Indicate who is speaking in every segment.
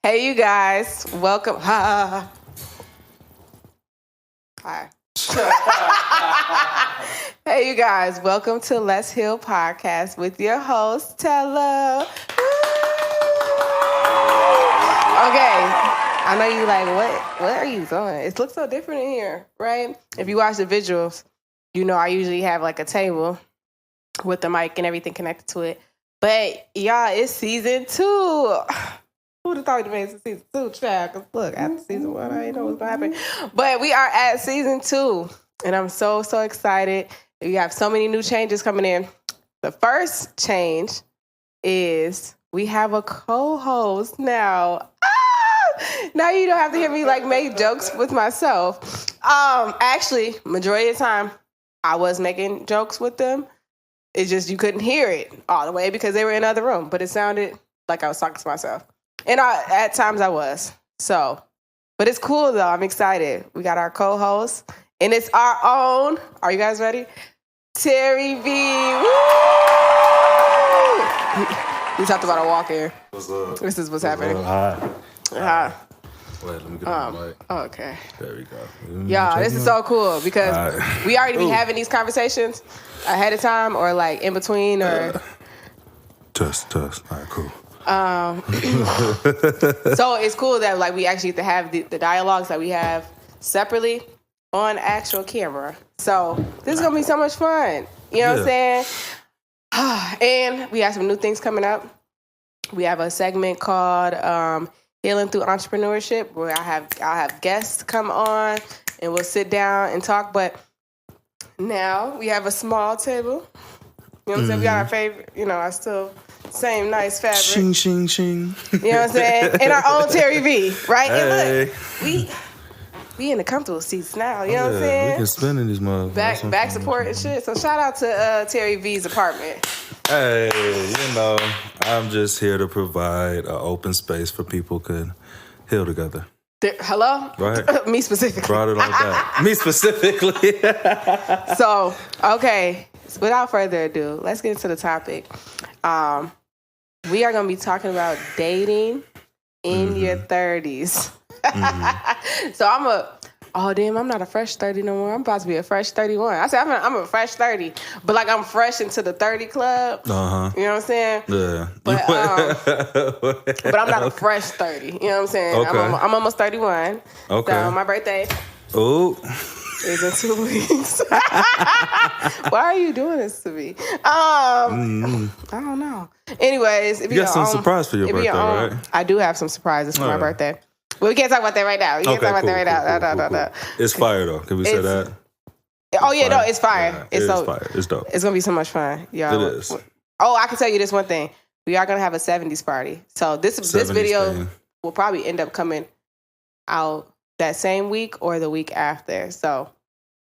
Speaker 1: Hey, you guys. Welcome. Hi. Hey, you guys. Welcome to Let's Heal Podcast with your host, Tella. Okay. I know you like, what are you doing? It looks so different in here, right? If you watch the visuals, you know I usually have like a table with the mic and everything connected to it. But y'all, it's season 2. Who would have thought you made it to season 2, child? Because look, after season 1, I didn't know what's going to happen. But we are at season 2, and I'm so excited. We have so many new changes coming in. The first change is we have a co-host now. Now you don't have to hear me like make jokes with myself. Actually, majority of the time, I was making jokes with them. It's just you couldn't hear it all the way because they were in another room, but it sounded like I was talking to myself. And at times I was. So, but it's cool though. I'm excited. We got our co-host, and it's our own. Are you guys ready? Terry V. Woo! We talked about a walk here.
Speaker 2: What's up?
Speaker 1: This is what's happening.
Speaker 2: Hi.
Speaker 1: Hi.
Speaker 2: Wait, let me get on the mic.
Speaker 1: Okay.
Speaker 2: There we go.
Speaker 1: Yeah, this is so cool because we already be having these conversations ahead of time or like in between or...
Speaker 2: Test. All right, cool.
Speaker 1: So it's cool that like we actually get to have the dialogues that we have separately on actual camera. So this is going to be so much fun. You know what I'm saying? And we have some new things coming up. We have a segment called Healing Through Entrepreneurship, where I'll have guests come on and we'll sit down and talk. But now we have a small table. You know what I'm saying? We got our favorite, our still same nice fabric.
Speaker 2: Shing, shing, shing.
Speaker 1: You know what I'm saying? And our own Terry V, right?
Speaker 2: Hey.
Speaker 1: And look, we in the comfortable seats now. You know what I'm saying?
Speaker 2: We can spin in these motherfuckers.
Speaker 1: Back support and shit. So shout out to Terry V's apartment.
Speaker 2: Hey, I'm just here to provide an open space for people could heal together.
Speaker 1: Hello?
Speaker 2: Right.
Speaker 1: Me specifically.
Speaker 2: Brought it like that. Me specifically.
Speaker 1: So, okay. Without further ado, let's get into the topic. We are going to be talking about dating in your 30s. So I'm not a fresh 30 no more. I'm about to be a fresh 31. I said I'm a fresh 30, but like I'm fresh into the 30 club.
Speaker 2: Uh-huh.
Speaker 1: You know what I'm saying?
Speaker 2: Yeah.
Speaker 1: But I'm not a fresh 30. You know what I'm saying?
Speaker 2: Okay.
Speaker 1: I'm almost 31.
Speaker 2: Okay.
Speaker 1: So my birthday is in 2 weeks. Why are you doing this to me? I don't know. Anyways, if
Speaker 2: you got some surprise for your birthday, right?
Speaker 1: I do have some surprises for my birthday. Well, we can't talk about that right now. Cool.
Speaker 2: It's fire, though. Can we say that?
Speaker 1: Oh, yeah, no, it's fire.
Speaker 2: Yeah, it's fire. It's dope.
Speaker 1: It's going to be so much fun, y'all.
Speaker 2: It is.
Speaker 1: Oh, I can tell you this one thing. We are going to have a 70s party. So this video
Speaker 2: thing
Speaker 1: will probably end up coming out that same week or the week after. So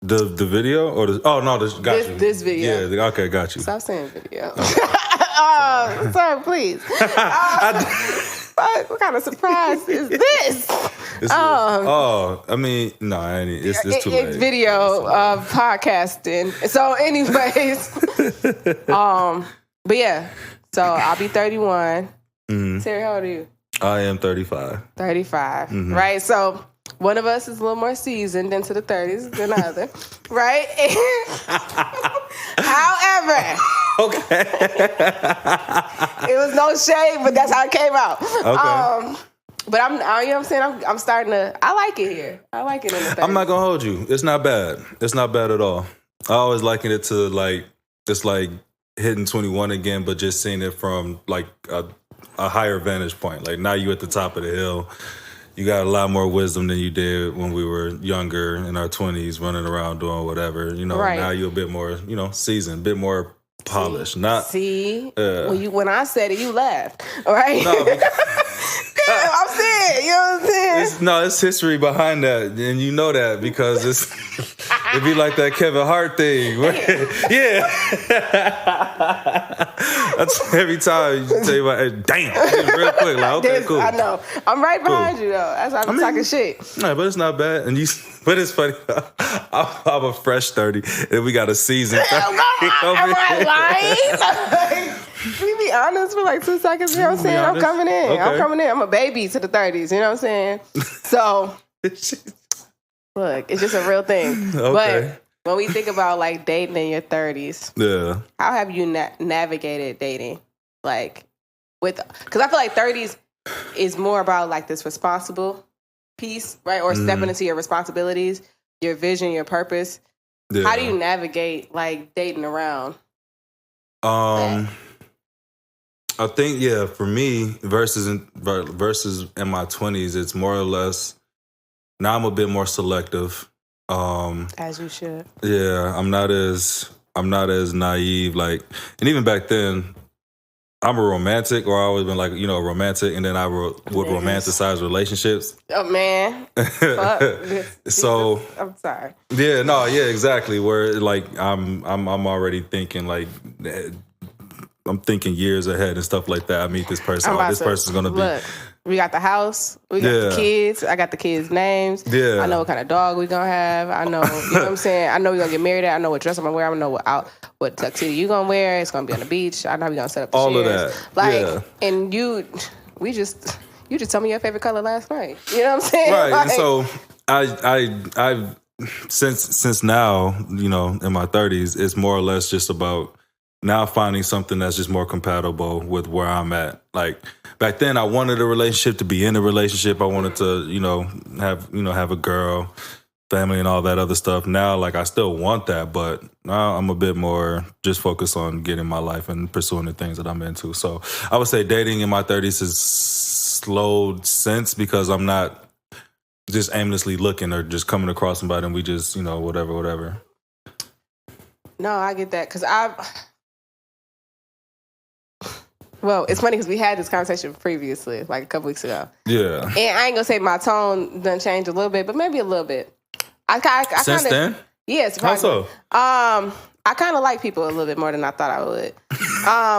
Speaker 2: the video or
Speaker 1: this video.
Speaker 2: Yeah, okay, got you.
Speaker 1: Stop saying video. Sorry, please. What kind of surprise is this?
Speaker 2: It's too late.
Speaker 1: It's video of podcasting. So anyways, but yeah, so I'll be 31. Terry, how old are you?
Speaker 2: I am 35.
Speaker 1: 35, right? So one of us is a little more seasoned into the 30s than the other, right? However,
Speaker 2: okay,
Speaker 1: it was no shade, but that's how it came out.
Speaker 2: Okay.
Speaker 1: But you know what I'm saying? I'm starting to, I like it here. I like it in the 30s.
Speaker 2: I'm not gonna hold you. It's not bad. It's not bad at all. I always liken it to it's like hitting 21 again, but just seeing it from like a higher vantage point. Like now you at the top of the hill. You got a lot more wisdom than you did when we were younger in our 20s, running around doing whatever.
Speaker 1: Right.
Speaker 2: Now you're a bit more, seasoned, a bit more polished.
Speaker 1: When I said it, you laughed. All right?
Speaker 2: No,
Speaker 1: I'm saying, you know what I'm saying?
Speaker 2: It's history behind that, and you know that because it'd be like that Kevin Hart thing. Yeah. That's every time you say, damn, real quick, like, okay, cool.
Speaker 1: I know. I'm right behind you, though. That's why I'm talking shit.
Speaker 2: No, but it's not bad. But it's funny. I'm a fresh 30, and we got a season 30.
Speaker 1: Am I lying? We be honest for like 2 seconds? You know what I'm saying? I'm coming in.
Speaker 2: Okay.
Speaker 1: I'm coming in. I'm a baby to the 30s. You know what I'm saying? So, look, it's just a real thing.
Speaker 2: Okay.
Speaker 1: But when we think about like dating in your 30s,
Speaker 2: Yeah.
Speaker 1: how have you navigated dating? Like, because I feel like 30s is more about like this responsible piece, right? Or stepping into your responsibilities, your vision, your purpose.
Speaker 2: Yeah.
Speaker 1: How do you navigate like dating around?
Speaker 2: I think for me versus in my 20s, it's more or less. Now I'm a bit more selective.
Speaker 1: As you should.
Speaker 2: Yeah, I'm not as naive. Like, and even back then, I'm a romantic, or I always been like, a romantic, and then I would romanticize relationships.
Speaker 1: Oh man.
Speaker 2: So
Speaker 1: I'm sorry.
Speaker 2: Yeah, no, yeah, exactly. Where like I'm already thinking like. I'm thinking years ahead and stuff like that. I meet this person. This person's gonna be.
Speaker 1: Look, we got the house. We got the kids. I got the kids' names.
Speaker 2: Yeah.
Speaker 1: I know what kind of dog we gonna have. I know. You know what I'm saying? I know we gonna get married. I know what dress I'm gonna wear. I know what tuxedo you gonna wear. It's gonna be on the beach. I know we gonna set up the
Speaker 2: all
Speaker 1: chairs.
Speaker 2: of that.
Speaker 1: And you just told me your favorite color last night. You know what I'm saying?
Speaker 2: Right.
Speaker 1: Like,
Speaker 2: And so I since now, in my 30s, it's more or less just about now finding something that's just more compatible with where I'm at. Like back then I wanted a relationship, to be in a relationship. I wanted to, have a girl, family and all that other stuff. Now, like I still want that, but now I'm a bit more just focused on getting my life and pursuing the things that I'm into. So I would say dating in my 30s has slowed since, because I'm not just aimlessly looking or just coming across somebody and we just, whatever.
Speaker 1: No, I get that. Because well, it's funny because we had this conversation previously, like a couple weeks ago.
Speaker 2: Yeah.
Speaker 1: And I ain't going to say my tone done changed a little bit, but maybe a little bit.
Speaker 2: Since then?
Speaker 1: Yes.
Speaker 2: How so?
Speaker 1: I kind of like people a little bit more than I thought I would.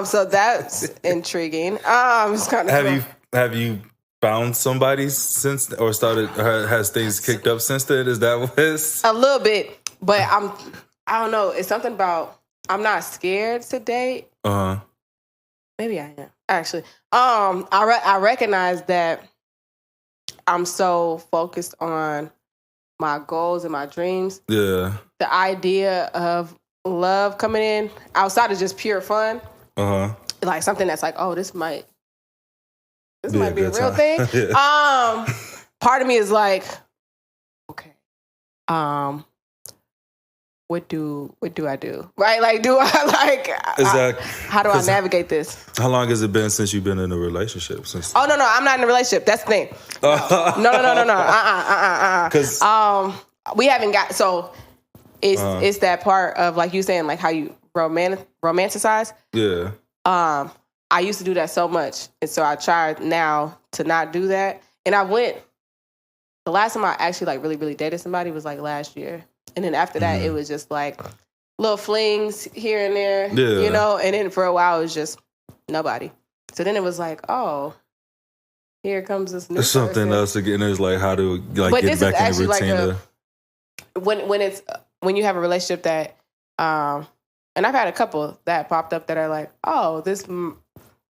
Speaker 1: So that's intriguing. It's kind of
Speaker 2: Have you found somebody since, or has things kicked up since then? Is that what it's?
Speaker 1: A little bit, but I don't know. It's something about, I'm not scared to date.
Speaker 2: Uh-huh.
Speaker 1: Maybe I am, actually. I recognize that I'm so focused on my goals and my dreams.
Speaker 2: Yeah.
Speaker 1: The idea of love coming in outside of just pure fun.
Speaker 2: Uh-huh.
Speaker 1: Like something that's like, oh, this might be a real thing.
Speaker 2: Yeah.
Speaker 1: Part of me is like, okay, what do I do? Right? Like, do I like? How do I navigate this?
Speaker 2: How long has it been since you've been in a relationship?
Speaker 1: Oh no, I'm not in a relationship. That's the thing. No.
Speaker 2: Because
Speaker 1: we haven't got. So it's that part of like you saying like how you romanticize.
Speaker 2: Yeah.
Speaker 1: I used to do that so much, and so I tried now to not do that. And the last time I actually like really, really dated somebody was like last year. And then after that, it was just like little flings here and there, and then for a while it was just nobody. So then it was like, oh, here comes this new
Speaker 2: something
Speaker 1: person.
Speaker 2: else again. It's like how to like get back in the routine.
Speaker 1: When you have a relationship that, and I've had a couple that popped up that are like, oh, this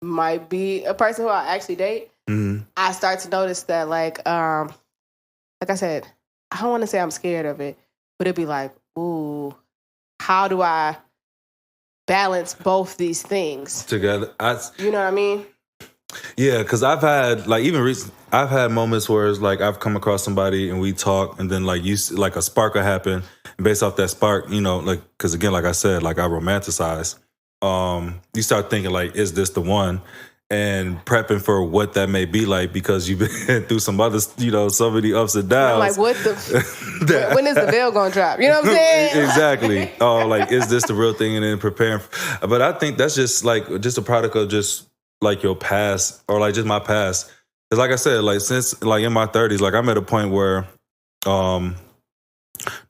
Speaker 1: might be a person who I actually date.
Speaker 2: Mm-hmm.
Speaker 1: I start to notice that like I said, I don't want to say I'm scared of it. But it'd be like, ooh, how do I balance both these things
Speaker 2: together?
Speaker 1: You know what I mean?
Speaker 2: Yeah, because I've had like I've had moments where it's like I've come across somebody and we talk, and then like like a spark will happen, and based off that spark, like because again, like I said, like I romanticize. You start thinking like, is this the one? And prepping for what that may be like, because you've been through some other, so many ups and downs. I'm like,
Speaker 1: what when is the veil gonna drop? You know what I'm saying?
Speaker 2: Exactly. Oh, like, is this the real thing? And then preparing. But I think that's just a product of just like your past, or like just my past. Because like I said, like since like in my 30s, like I'm at a point where, not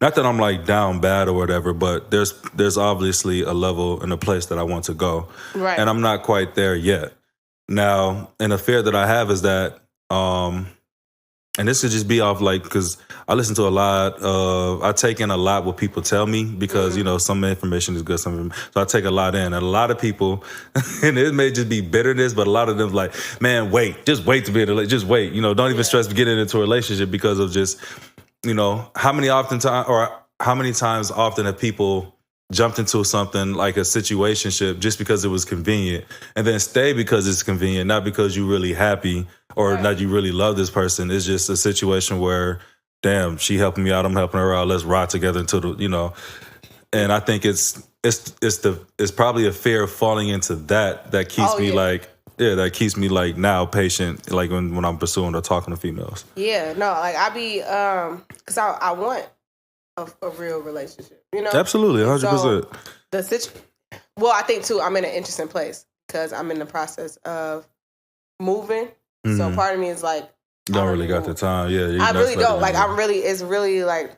Speaker 2: that I'm like down bad or whatever, but there's obviously a level and a place that I want to go.
Speaker 1: Right.
Speaker 2: And I'm not quite there yet. Now, and the fear that I have is that and this could just be off like, because I listen to a lot of, I take in a lot what people tell me because, you know, some information is good, so I take a lot in. And a lot of people, and it may just be bitterness, but a lot of them like, man, just wait to be able to, just wait. You know, don't even stress getting into a relationship because of just, you know, how many times often have people jumped into something like a situationship just because it was convenient and then stay because it's convenient, not because you're really happy or not you really love this person. It's just a situation where, damn, she helping me out, I'm helping her out, let's ride together until the, you know. And I think it's probably a fear of falling into that keeps me like, that keeps me like now patient, like when I'm pursuing or talking to females. Yeah, no, like I be, cause I want a real relationship, you know? Absolutely, 100%. So well, I think too, I'm in an interesting place because I'm in the process of moving. Mm-hmm. So part of me is like, don't really got the time. Yeah, I really don't. Like it's really like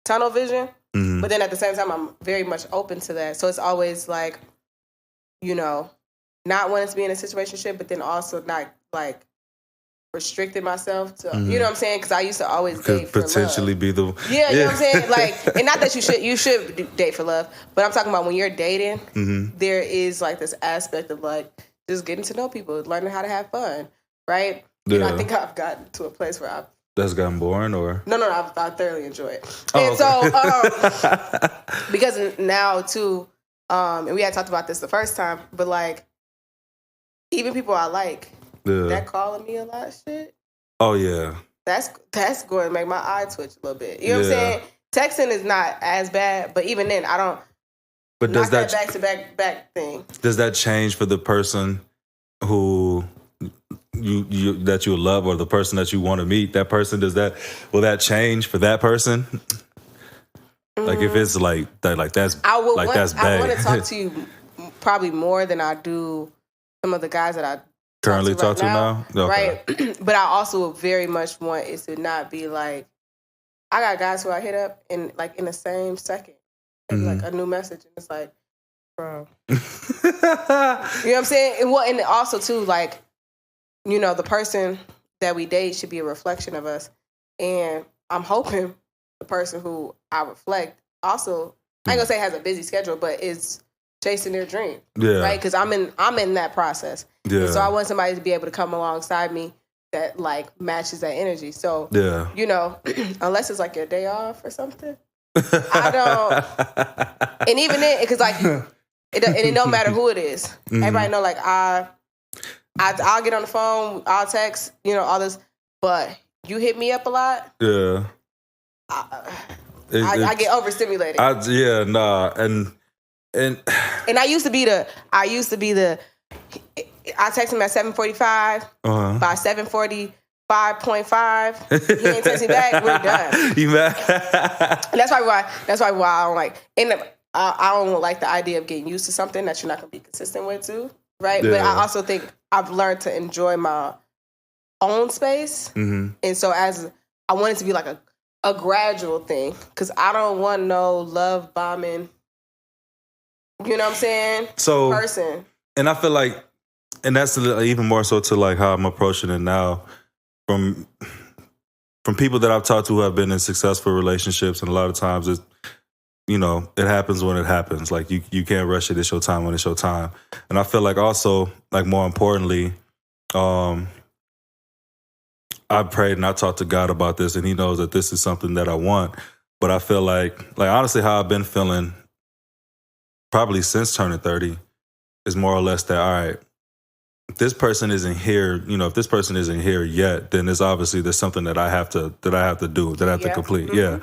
Speaker 2: tunnel vision. Mm-hmm. But then at the same time, I'm very much open to that. So it's always like, you know, not wanting to be in a situationship, but then also not like restricting myself to, you know what I'm saying? Because I used to always date for potentially love. Be the you know what I'm saying? Like, and not that you should date for love, but I'm talking about when you're dating, there is like this aspect of like just getting to know people, learning how to have fun, right? Yeah. And I think I've gotten to a place where that's gotten boring, or no, I thoroughly enjoy it. And so because now too, and we had talked about this the first time, but like even people I like. Yeah. That calling me a lot of shit. Oh yeah. That's going to make my eye twitch a little bit. You know what I'm saying? Texting is not as bad, but even then I don't. But does that back to back thing? Does that change for the person who you that you love, or the person that you want to meet? That person, will that change for that person? Like if it's like that, like that's that's bad. I want to talk to you probably more than I do some of the guys that I currently talk to now? Okay. Right? But I also very much want it to not be like, I got guys who I hit up in the same second. It's like a new message and it's like, bro. You know what I'm saying? And also too, like, you know, the person that we date should be a reflection of us. And I'm hoping the person who I reflect also, I ain't gonna say has a busy schedule, but is chasing their dream. Yeah. Right? Because I'm in that process. Yeah. And so I want somebody to be able to come alongside me that like matches that energy. So you know, unless it's like your day off or something, I don't. And even then, because like it don't matter who it is. Mm-hmm. Everybody know like I'll get on the phone, I'll text, you know, all this. But you hit me up a lot. Yeah. I get overstimulated. And I used to be the I text him at 7:45. By 7:45.5, he ain't text me back. We're done. You mad? That's why I don't like. And I don't like the idea of getting used to something that you're not gonna be consistent with too, right? Yeah. But I also think I've learned to enjoy my own space, and so as I want it to be like a gradual thing, because I don't want no love bombing. You know what I'm saying? So person, and I feel like. And that's even more so to like how I'm approaching it now from people that I've talked to who have been in successful relationships. And a lot of times it happens when it happens. Like you can't rush it. It's your time when it's your time. And I feel like also, like more importantly, I prayed and I talked to God about this, and he knows that this is something that I want. But I feel like honestly how I've been feeling probably since turning 30 is more or less that, all right, if this person isn't here, if this person isn't here yet, then there's something that I have to do, that I have to complete. Mm-hmm. Yeah.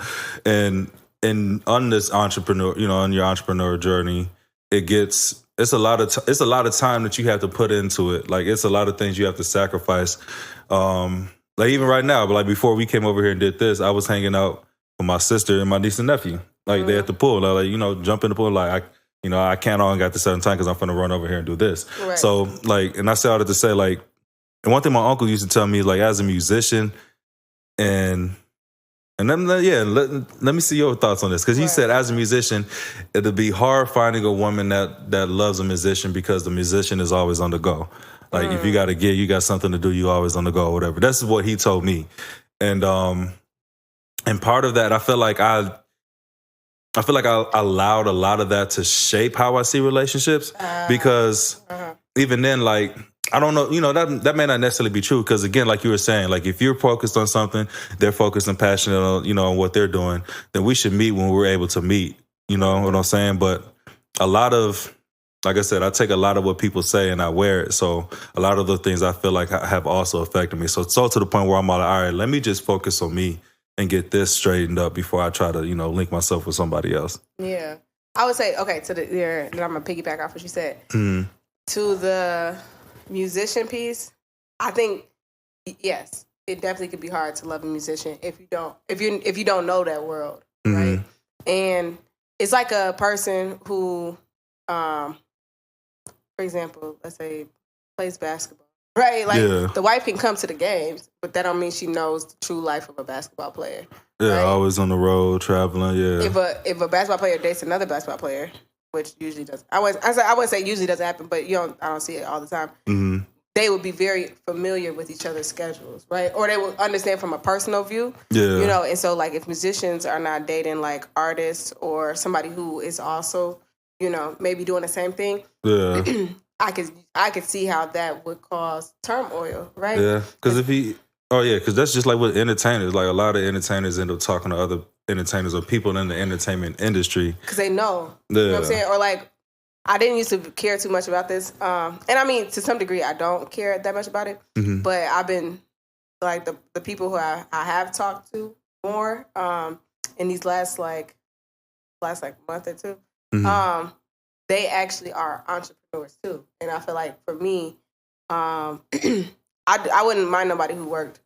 Speaker 2: And on this entrepreneur, on your entrepreneur journey, it's a lot of time that you have to put into it. Like it's a lot of things you have to sacrifice. Like even right now, but like before we came over here and did this, I was hanging out with my sister and my niece and nephew. Like they at the pool. Like, jump in the pool. Like I can't all got this certain time because I'm finna run over here and do this. Right. So, like, and I say all that to say, like, and one thing my uncle used to tell me, like, as a musician, and then, let me see your thoughts on this. Because he said, as a musician, it'll be hard finding a woman that loves a musician because the musician is always on the go. Like if you got to get, you got something to do, you always on the go or whatever. That's what he told me. And part of that, I feel like I allowed a lot of that to shape how I see relationships because even then, like, I don't know, that may not necessarily be true because, again, like you were saying, like if you're focused on something, they're focused and passionate on, on what they're doing, then we should meet when we're able to meet, you know what I'm saying? But a lot of, like I said, I take a lot of what people say and I wear it. So a lot of the things I feel like have also affected me. So to the point where I'm all right, let me just focus on me and get this straightened up before I try to, link myself with somebody else.
Speaker 1: Yeah. I would say, okay, then I'm going to piggyback off what you said.
Speaker 2: Mm-hmm.
Speaker 1: To the musician piece, I think, yes, it definitely could be hard to love a musician if you don't know that world, right? And it's like a person who, for example, let's say plays basketball, right? Like the wife can come to the games, but that don't mean she knows the true life of a basketball player.
Speaker 2: Yeah,
Speaker 1: right?
Speaker 2: Always on the road, traveling. Yeah.
Speaker 1: If a basketball player dates another basketball player, which usually does, I wouldn't say usually doesn't happen, but I don't see it all the time.
Speaker 2: Mm-hmm.
Speaker 1: They would be very familiar with each other's schedules, right? Or they will understand from a personal view.
Speaker 2: Yeah.
Speaker 1: And so like if musicians are not dating like artists or somebody who is also, maybe doing the same thing.
Speaker 2: Yeah.
Speaker 1: I could see how that would cause turmoil, right?
Speaker 2: Yeah. Because that's just like with entertainers. Like a lot of entertainers end up talking to other entertainers or people in the entertainment industry.
Speaker 1: Because they know.
Speaker 2: Yeah.
Speaker 1: You know what I'm saying? Or like, I didn't used to care too much about this. And I mean, to some degree, I don't care that much about it.
Speaker 2: Mm-hmm.
Speaker 1: But I've been, like, the people who I have talked to more in these last month or two,
Speaker 2: Mm-hmm.
Speaker 1: they actually are entrepreneurs too. And I feel like for me, I wouldn't mind nobody who worked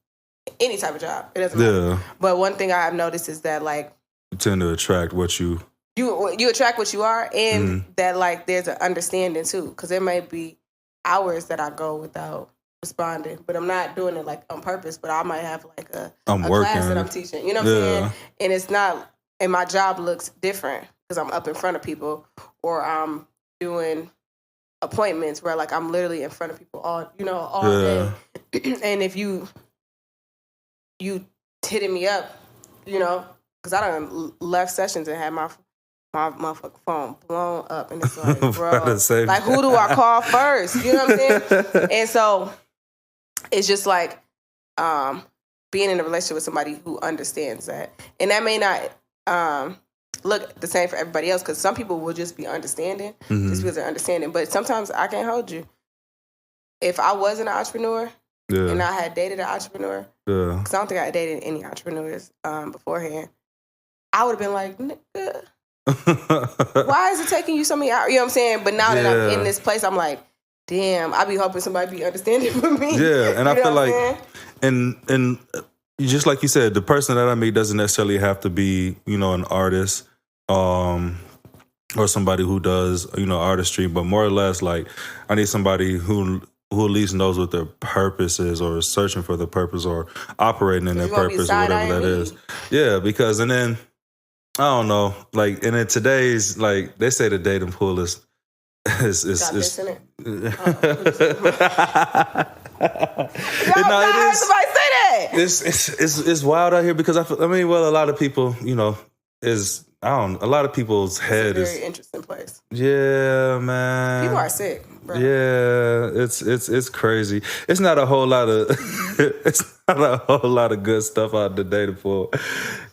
Speaker 1: any type of job. It doesn't matter. But one thing I have noticed is that, like,
Speaker 2: you tend to attract what you
Speaker 1: attract what you are, and that, like, there's an understanding too, because there may be hours that I go without responding, but I'm not doing it like on purpose. But I might have like a class that I'm teaching, you know what I'm saying? And it's not, and my job looks different because I'm up in front of people, or I'm doing appointments where like I'm literally in front of people all day. And if you hitting me up, because I done left sessions and had my motherfucking phone blown up, and it's like, bro, like, who do I call first? You know what I'm saying? And so it's just like being in a relationship with somebody who understands that, and that may not look the same for everybody else, because some people will just be understanding, just because they're understanding. But sometimes I can't hold you. If I wasn't an entrepreneur and I had dated an entrepreneur, because I don't think I dated any entrepreneurs beforehand, I would have been like, nigga, why is it taking you so many hours? You know what I'm saying? But now that I'm in this place, I'm like, damn, I be hoping somebody be understanding for me.
Speaker 2: Yeah, and I feel like, and just like you said, the person that I meet doesn't necessarily have to be, an artist, or somebody who does, artistry, but more or less, like, I need somebody who at least knows what their purpose is, or is searching for the purpose, or operating in their purpose, or whatever that is. Yeah, because, and then, I don't know, like, and in today's, like, they say the dating pool is
Speaker 1: somebody say that.
Speaker 2: It's wild out here, because a lot of people, a lot of people's head is
Speaker 1: a very interesting place.
Speaker 2: Yeah, man.
Speaker 1: People are sick, bro.
Speaker 2: Yeah, it's crazy. It's not a whole lot of good stuff out the dating pool.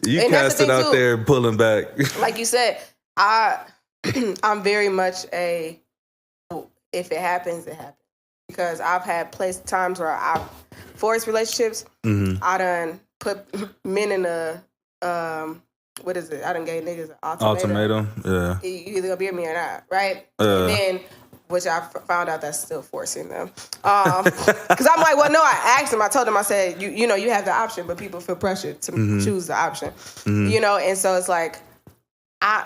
Speaker 2: You cast it out there and pulling back.
Speaker 1: Like you said, I'm very much if it happens, it happens. Because I've had times where I've forced relationships. I done put men in a what is it? I done gave niggas an ultimatum.
Speaker 2: Yeah.
Speaker 1: You either gonna be with me or not, right? And then, which I found out that's still forcing them. Because I'm like, well, no, I asked them. I told them, I said, you have the option, but people feel pressured to choose the option. And so it's like, I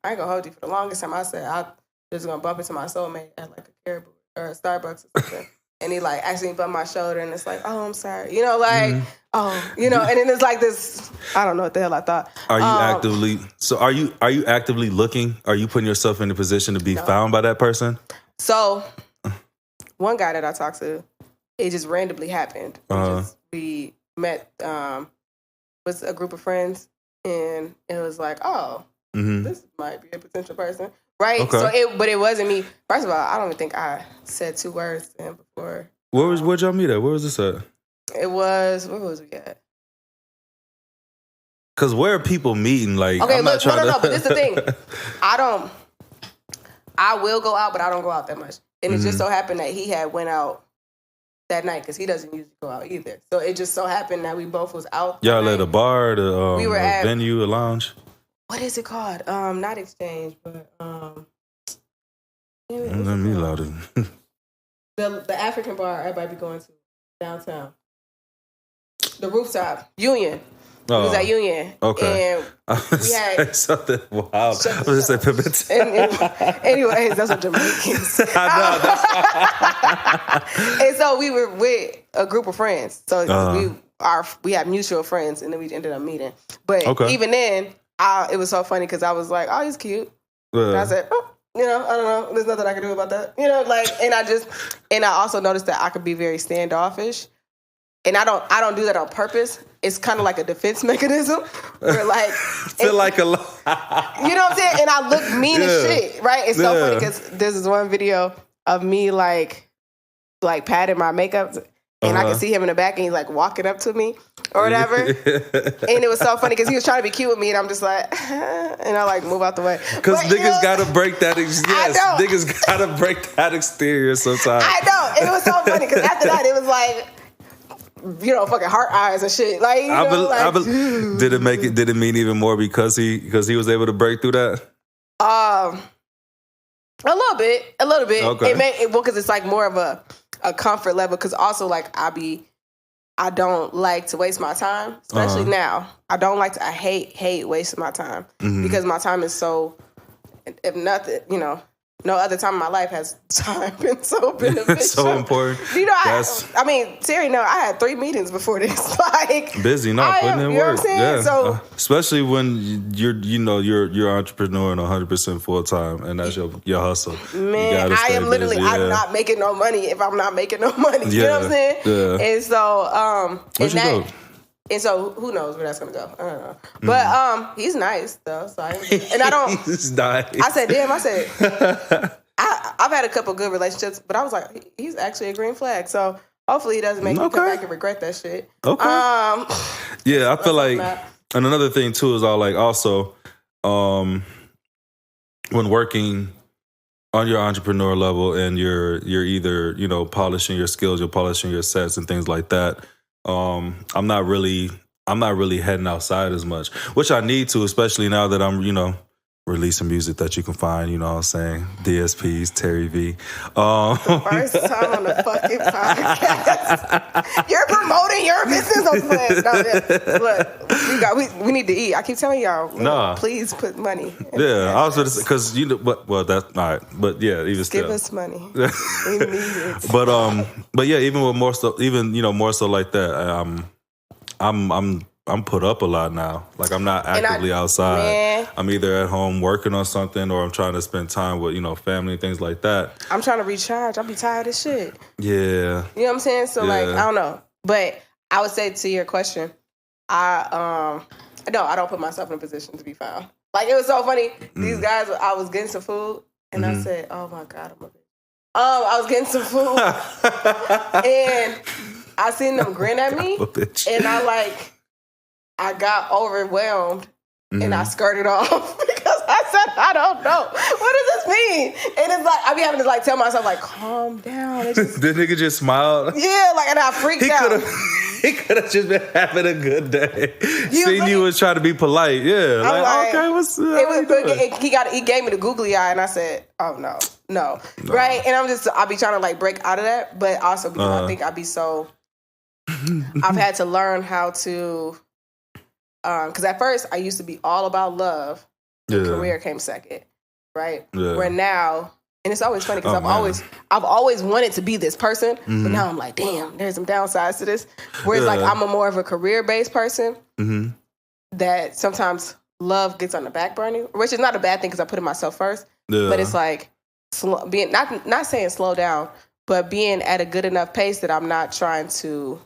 Speaker 1: ain't gonna hold you. For the longest time, I said I was gonna bump into my soulmate at like a Caribou or a Starbucks or something. And he like actually bumped my shoulder, and it's like, oh, I'm sorry. And then it's like this, I don't know what the hell I thought.
Speaker 2: Are you actively looking? Are you putting yourself in a position to be found by that person?
Speaker 1: So one guy that I talked to, it just randomly happened. We met with a group of friends, and it was like, oh, this might be a potential person, right?
Speaker 2: Okay.
Speaker 1: So but it wasn't me. First of all, I don't even think I said 2 words to him before.
Speaker 2: Where'd y'all meet at? Where was this at?
Speaker 1: It was, where was we at?
Speaker 2: Because where are people meeting? Like,
Speaker 1: okay,
Speaker 2: I'm
Speaker 1: look,
Speaker 2: not trying
Speaker 1: no,
Speaker 2: to...
Speaker 1: but this is the thing. I will go out, but I don't go out that much. And it just so happened that he had went out that night because he doesn't usually go out either. So it just so happened that we both was out.
Speaker 2: Y'all at a bar,
Speaker 1: we were at,
Speaker 2: venue, a lounge?
Speaker 1: What is it called? Not Exchange, but
Speaker 2: let me load it.
Speaker 1: The African bar everybody be going to downtown. The rooftop. Union. It was at Union.
Speaker 2: Okay.
Speaker 1: And we had
Speaker 2: something wild. I was just saying Pippin.
Speaker 1: Anyways, that's what Jamaicans.
Speaker 2: I know.
Speaker 1: And so we were with a group of friends. So we had mutual friends, and then we ended up meeting. But even then, it was so funny because I was like, oh, he's cute. And I said, oh, I don't know. There's nothing I can do about that. And I also noticed that I could be very standoffish. And I don't do that on purpose. It's kind of like a defense mechanism. Where like
Speaker 2: feel like a lot.
Speaker 1: You know what I'm saying? And I look mean as shit, right? It's so funny because there's this one video of me like patting my makeup, and I can see him in the back, and he's like walking up to me or whatever. And it was so funny because he was trying to be cute with me, and I'm just like, and I like move out the way.
Speaker 2: Because niggas gotta break that. Niggas gotta break that exterior sometimes.
Speaker 1: I know. And it was so funny because after that, it was like, fucking heart eyes and shit. Like,
Speaker 2: did it mean even more because he was able to break through that?
Speaker 1: A little bit.
Speaker 2: Okay.
Speaker 1: Because it's like more of a comfort level. Because also like I don't like to waste my time, especially now. I hate wasting my time because my time is so. If nothing, no other time in my life has time been so beneficial.
Speaker 2: So important.
Speaker 1: I mean, Terry, no, I had 3 meetings before this. Like
Speaker 2: busy, putting in work.
Speaker 1: You know what I'm saying?
Speaker 2: Yeah.
Speaker 1: So
Speaker 2: especially when you're an entrepreneur and 100% full time, and that's your hustle.
Speaker 1: Man, I am literally busy, I'm not making no money if I'm not making no money. You know what I'm saying? Yeah. And so and so who knows where that's gonna go? I don't know. But he's nice though. So I don't.
Speaker 2: He's nice.
Speaker 1: I said, damn. I've had a couple good relationships, but I was like, he's actually a green flag. So hopefully he doesn't make me come back and regret that shit.
Speaker 2: Okay. Yeah, I feel like, and another thing too is also when working on your entrepreneur level and you're either polishing your skills, you're polishing your sets and things like that. I'm not really heading outside as much, which I need to, especially now that I'm, releasing music that you can find, you know what I'm saying? DSPs, Terry V.
Speaker 1: First time on the fucking podcast. You're promoting your business. Look, we need to eat. I keep telling y'all, please put money.
Speaker 2: Yeah, I was because that's all right. But yeah, even still.
Speaker 1: Give us money. We need it.
Speaker 2: But yeah, even with more stuff, more so like that, I'm put up a lot now. Like I'm not actively outside.
Speaker 1: Man.
Speaker 2: I'm either at home working on something or I'm trying to spend time with, family and things like that.
Speaker 1: I'm trying to recharge. I'll be tired of shit.
Speaker 2: Yeah.
Speaker 1: You know what I'm saying? So I don't know. But I would say to your question, I don't put myself in a position to be found. Like it was so funny. These guys, I was getting some food and I said, oh my God, I'm a bitch. I was getting some food and I seen them grin at me and I got overwhelmed and I skirted off because I said, I don't know. What does this mean? And it's like, I be having to tell myself, calm down.
Speaker 2: The nigga just smiled.
Speaker 1: Yeah, and I freaked out.
Speaker 2: He could have just been having a good day. You was trying to be polite. Yeah. Okay, what's
Speaker 1: he gave me the googly eye and I said, oh no. Right? And I'll be trying to break out of that, but also because I think I'd be so, I've had to learn how to, because at first I used to be all about love. And career came second, right? Yeah. Where now, and it's always funny because I've always wanted to be this person, but now I'm like, damn, there's some downsides to this. Whereas I'm a more of a career based person that sometimes love gets on the back burner, which is not a bad thing because I put it myself first. Yeah. But it's being not saying slow down, but being at a good enough pace that I'm not trying to,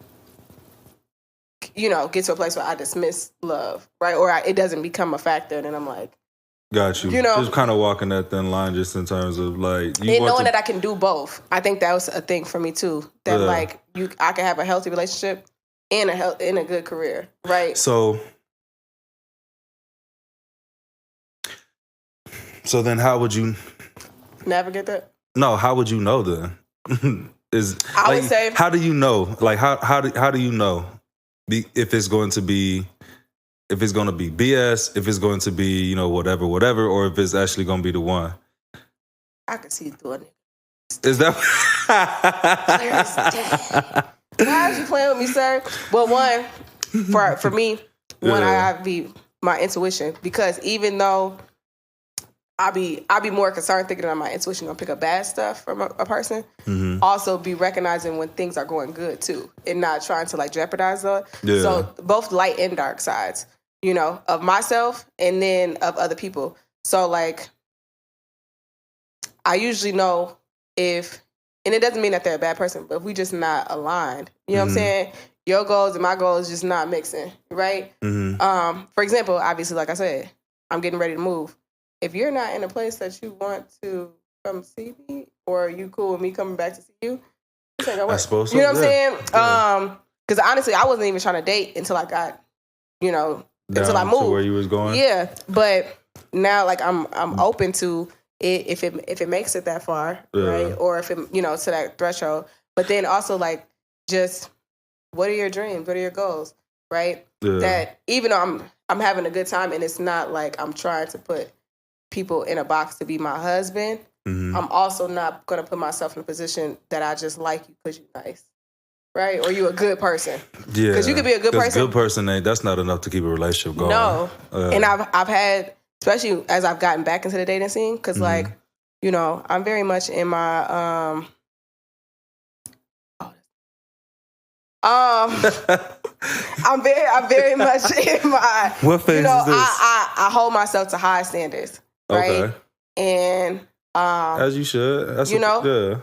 Speaker 1: get to a place where I dismiss love, right? Or it doesn't become a factor, and then I'm like,
Speaker 2: got you. Just kind of walking that thin line, just in terms of like
Speaker 1: knowing that I can do both. I think that was a thing for me too. That like I can have a healthy relationship and a good career, right?
Speaker 2: So then, how would you
Speaker 1: navigate that?
Speaker 2: No, how would you know then?
Speaker 1: I would say,
Speaker 2: how do you know? Like how do you know if it's going to be BS, if it's going to be whatever, or if it's actually going to be the one?
Speaker 1: I can see through it.
Speaker 2: Is that?
Speaker 1: Why are you playing with me, sir? Well, one for me, I be my intuition, because even though I'll be more concerned thinking that my intuition gonna pick up bad stuff from a person. Mm-hmm. Also be recognizing when things are going good too, and not trying to like jeopardize them. Yeah. So both light and dark sides, of myself and then of other people. So like, I usually know and it doesn't mean that they're a bad person, but if we just not aligned, you know what I'm saying? Your goals and my goals just not mixing, right? Mm-hmm. For example, obviously, like I said, I'm getting ready to move. If you're not in a place that you want to come see me, or you cool with me coming back to see you,
Speaker 2: I suppose so.
Speaker 1: You know what I'm saying? Because honestly, I wasn't even trying to date until I got, until I moved.
Speaker 2: To where you was going?
Speaker 1: Yeah, but now like I'm open to it if it makes it that far, right? Or if it to that threshold. But then also like just what are your dreams? What are your goals? Right? Yeah. That even though I'm having a good time, and it's not like I'm trying to put people in a box to be my husband, I'm also not going to put myself in a position that I just like you because you're nice, right? Or you a good person. Yeah. Because you could be a good person.
Speaker 2: A good person, that's not enough to keep a relationship going.
Speaker 1: No. And I've had, especially as I've gotten back into the dating scene, because like, I'm very much in my, I'm very much in my,
Speaker 2: what phase is this?
Speaker 1: I hold myself to high standards. Right. Okay. And
Speaker 2: as you should.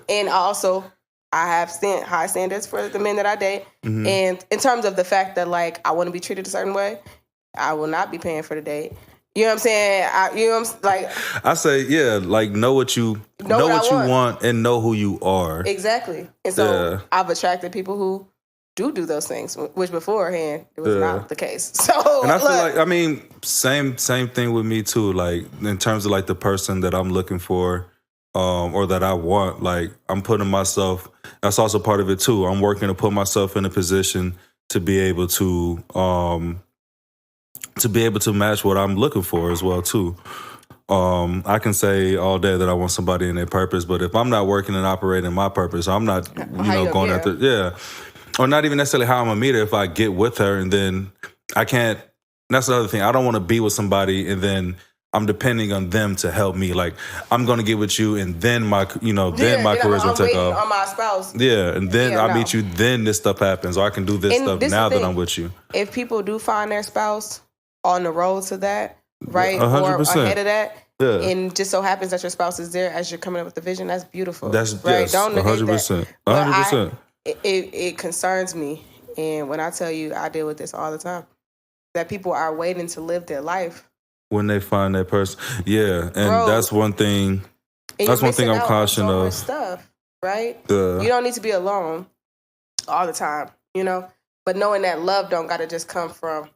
Speaker 1: And also I have high standards for the men that I date. Mm-hmm. And in terms of the fact that like I want to be treated a certain way, I will not be paying for the date. You know what I'm saying?
Speaker 2: I say, like know what you want and know who you are.
Speaker 1: Exactly. And so I've attracted people who do those things, which beforehand it was not the case. So,
Speaker 2: and I feel like, same thing with me too. Like in terms of like the person that I'm looking for, or that I want, like I'm putting myself. That's also part of it too. I'm working to put myself in a position to be able to match what I'm looking for as well too. I can say all day that I want somebody in their purpose, but if I'm not working and operating my purpose, I'm not, going after, or not even necessarily how I'm gonna meet her. If I get with her and then I can't, that's the other thing. I don't want to be with somebody and then I'm depending on them to help me. Like I'm gonna get with you and then my career's gonna take off.
Speaker 1: On my spouse.
Speaker 2: Yeah, and then I meet you. Then this stuff happens, or I can do this stuff now that I'm with you.
Speaker 1: If people do find their spouse on the road to that, right,
Speaker 2: 100%.
Speaker 1: or ahead of that, and just so happens that your spouse is there as you're coming up with the vision, that's beautiful.
Speaker 2: That's
Speaker 1: right.
Speaker 2: Yes,
Speaker 1: don't negate
Speaker 2: 100%.
Speaker 1: that.
Speaker 2: 100%.
Speaker 1: It concerns me, and when I tell you, I deal with this all the time. That people are waiting to live their life
Speaker 2: when they find that person. Yeah, and that's one thing. That's one thing I'm cautious of.
Speaker 1: Stuff, right? You don't need to be alone all the time, But knowing that love don't gotta just come from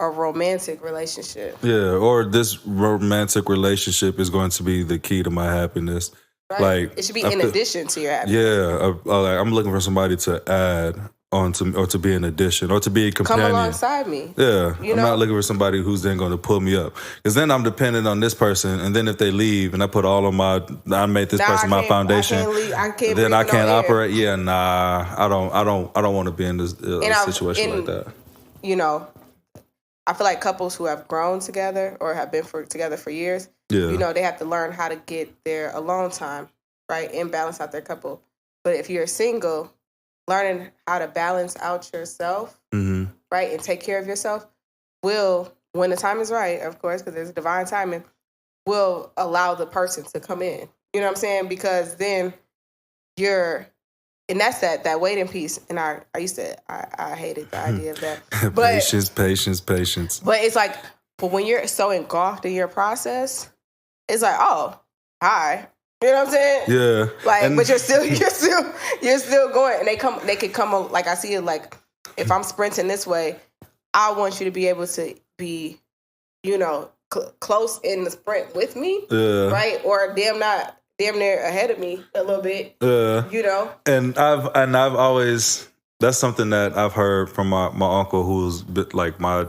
Speaker 1: a romantic relationship.
Speaker 2: Yeah, or this romantic relationship is going to be the key to my happiness.
Speaker 1: Right. Like it should be in addition to your happiness.
Speaker 2: Yeah, I'm looking for somebody to add on to, or to be an addition, or to be a companion.
Speaker 1: Come alongside me.
Speaker 2: Yeah, I'm not looking for somebody who's then going to pull me up, because then I'm dependent on this person, and then if they leave and I put all of I made this person my foundation, I can't operate. Yeah, nah, I don't want to be in this situation like that.
Speaker 1: I feel like couples who have grown together or have been together for years, they have to learn how to get their alone time, right, and balance out their couple. But if you're single, learning how to balance out yourself, right, and take care of yourself will, when the time is right, of course, because there's divine timing, will allow the person to come in. You know what I'm saying? Because then you're and that's that waiting piece. And I used to, I hated the idea of that. But,
Speaker 2: patience.
Speaker 1: But it's like, but when you're so engulfed in your process, it's like, oh, hi. You know what I'm saying?
Speaker 2: Yeah.
Speaker 1: Like, but you're still going. And they could come, like, I see it like, if I'm sprinting this way, I want you to be able to be, you know, close in the sprint with me.
Speaker 2: Yeah.
Speaker 1: Right? Or damn near ahead of me a little bit. You know?
Speaker 2: And I've always, that's something that I've heard from my uncle who's been my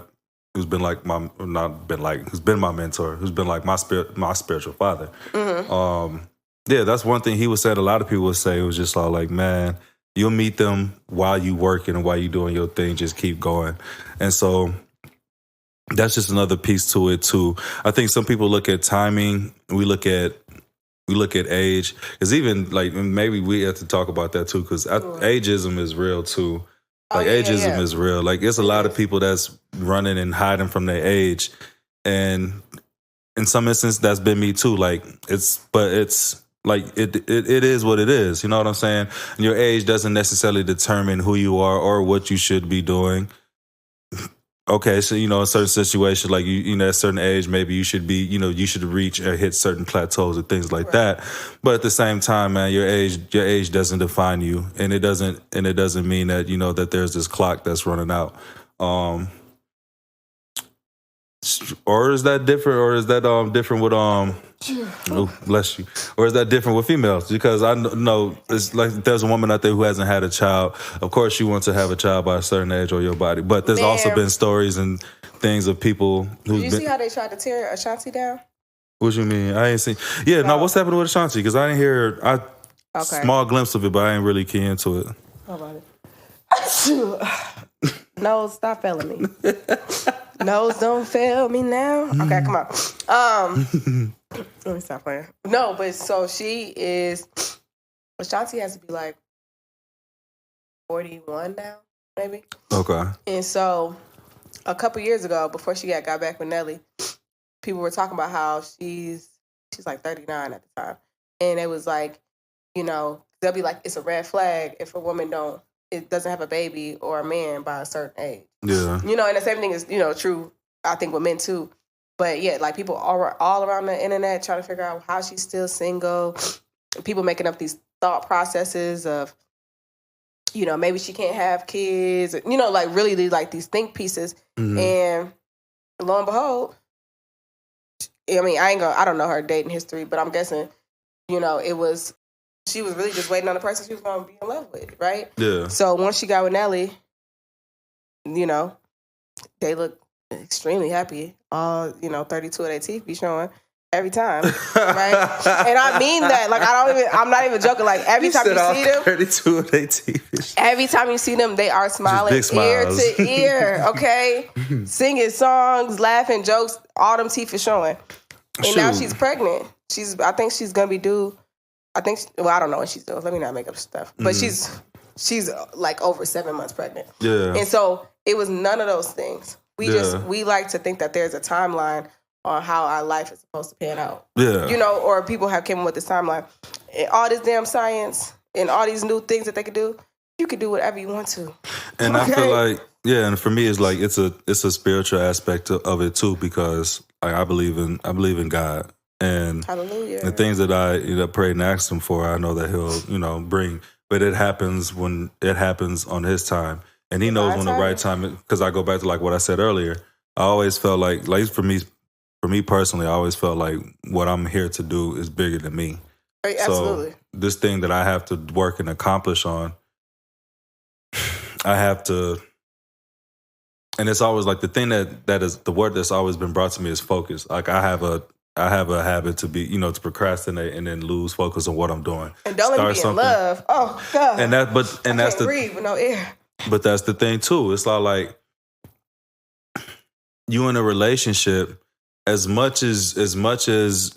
Speaker 2: mentor, who's been like my spiritual father. Mm-hmm. Yeah, that's one thing he would say. A lot of people would say, it was just all like, man, you'll meet them while you working and while you doing your thing. Just keep going. And so that's just another piece to it too. I think some people look at timing. We look at age, because even like maybe we have to talk about that too, because ageism is real too. Like ageism is real. Like it's a lot of people that's running and hiding from their age, and in some instances that's been me too. Like it's like it is what it is. You know what I'm saying? And your age doesn't necessarily determine who you are or what you should be doing. Okay, so, you know, in certain situations, like, you know, at a certain age, maybe you should be, you know, you should reach or hit certain plateaus and things like that. But at the same time, man, your age doesn't define you. And it doesn't mean that, you know, that there's this clock that's running out. Or is that different? Or is that different with oh, bless you. Or is that different with females? Because I know it's like there's a woman out there who hasn't had a child. Of course, she wants to have a child by a certain age or your body. But there's also been stories and things of people who.
Speaker 1: Did you see how they tried to tear Ashanti down?
Speaker 2: What you mean? I ain't seen. Yeah, no. What's happening with Ashanti? Because I didn't hear. Small glimpse of it, but I ain't really key into it.
Speaker 1: How about it? No, stop failing me. Nose don't fail me now. Okay, come on. Let me stop playing. No, but so Ashanti has to be like 41 now, maybe.
Speaker 2: Okay.
Speaker 1: And so a couple years ago, before she got back with Nelly, people were talking about how she's like 39 at the time. And it was like, you know, they'll be like, it's a red flag if a woman doesn't have a baby or a man by a certain age.
Speaker 2: Yeah.
Speaker 1: You know, and the same thing is, you know, true, I think, with men too. But yeah, like people all around the internet trying to figure out how she's still single. People making up these thought processes of, you know, maybe she can't have kids. You know, like really like these think pieces. Mm-hmm. And lo and behold, I mean, I don't know her dating history, but I'm guessing, you know, she was really just waiting on the person she was going to be in love with, right?
Speaker 2: Yeah.
Speaker 1: So once she got with Nelly, you know, they look extremely happy. All, you know, 32 of their teeth be showing every time, right? And I mean that. Like, I'm not even joking. Like, every time you see them,
Speaker 2: 32 of their teeth.
Speaker 1: Every time you see them, they are smiling ear to ear, okay? Singing songs, laughing, jokes, all them teeth is showing. And now she's pregnant. I think she's going to be due. I don't know what she's doing. Let me not make up stuff. But she's like over 7 months pregnant.
Speaker 2: Yeah.
Speaker 1: And so it was none of those things. We like to think that there's a timeline on how our life is supposed to pan out.
Speaker 2: Yeah.
Speaker 1: You know, or people have came up with this timeline. And all this damn science and all these new things that they could do, you could do whatever you want to.
Speaker 2: And I feel like, yeah, and for me it's like it's a spiritual aspect of it too, because like, I believe in God. And
Speaker 1: hallelujah.
Speaker 2: The things that I pray and ask him for, I know that he'll bring. But it happens when it happens on his time. And he knows when the right time is. Because I go back to like what I said earlier. I always felt like for me personally, I always felt like what I'm here to do is bigger than me.
Speaker 1: Right, absolutely.
Speaker 2: So this thing that I have to work and accomplish on, I have to. And it's always like the thing that is the word that's always been brought to me is focus. Like I have a habit to be, to procrastinate and then lose focus on what I'm doing.
Speaker 1: And don't let me be in love. Oh God.
Speaker 2: And that's the
Speaker 1: breathe with no air.
Speaker 2: But that's the thing too. It's not like you in a relationship, as much as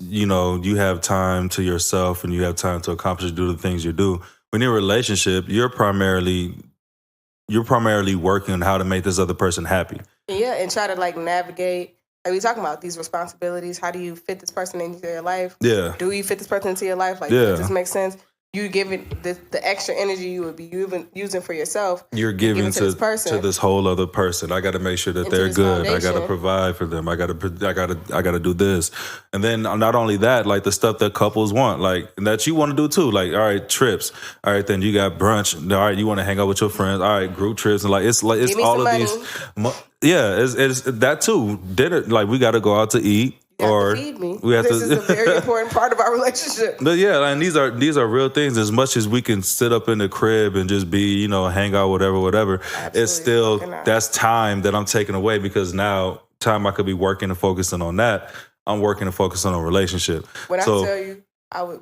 Speaker 2: you have time to yourself and you have time to accomplish, do the things you do. When you're in a relationship, you're primarily working on how to make this other person happy. Yeah,
Speaker 1: and try to like navigate. Are we talking about these responsibilities? How do you fit this person into your life?
Speaker 2: Yeah.
Speaker 1: Do you fit this person into your life? Like, does this make sense? you giving the extra energy you would be using for yourself.
Speaker 2: You're giving to
Speaker 1: this person,
Speaker 2: to this whole other person. I got to make sure that they're good. I got to provide for them. I got to do this. And then not only that, like the stuff that couples want, like and that you want to do too. Like, all right, trips. All right, then you got brunch. All right, you want to hang out with your friends. All right, group trips. And like it's all of these. Yeah, it's that too. Dinner. Like we got to go out to eat.
Speaker 1: Or feed me. This is a very important part of our relationship.
Speaker 2: But yeah, and these are real things. As much as we can sit up in the crib and just be, hang out, whatever. Absolutely. It's still that's time that I'm taking away because now time I could be working and focusing on that. I'm working and focusing on a relationship.
Speaker 1: When I tell you,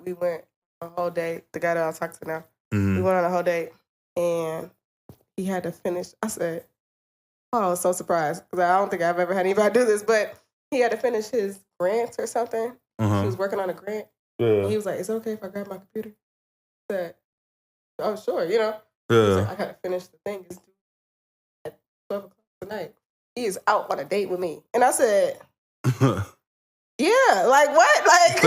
Speaker 1: we went on a whole date. The guy that I talked to now, we went on a whole date, and he had to finish. I said, "Oh, I was so surprised because I don't think I've ever had anybody do this, but." He had to finish his grant or something. He was working on a grant. Yeah. And he was like, is it okay if I grab my computer? I said, oh, sure, Yeah. Like, I got to finish the thing. It's due at 12 o'clock tonight. He is out on a date with me. And I said, yeah, like what? Like,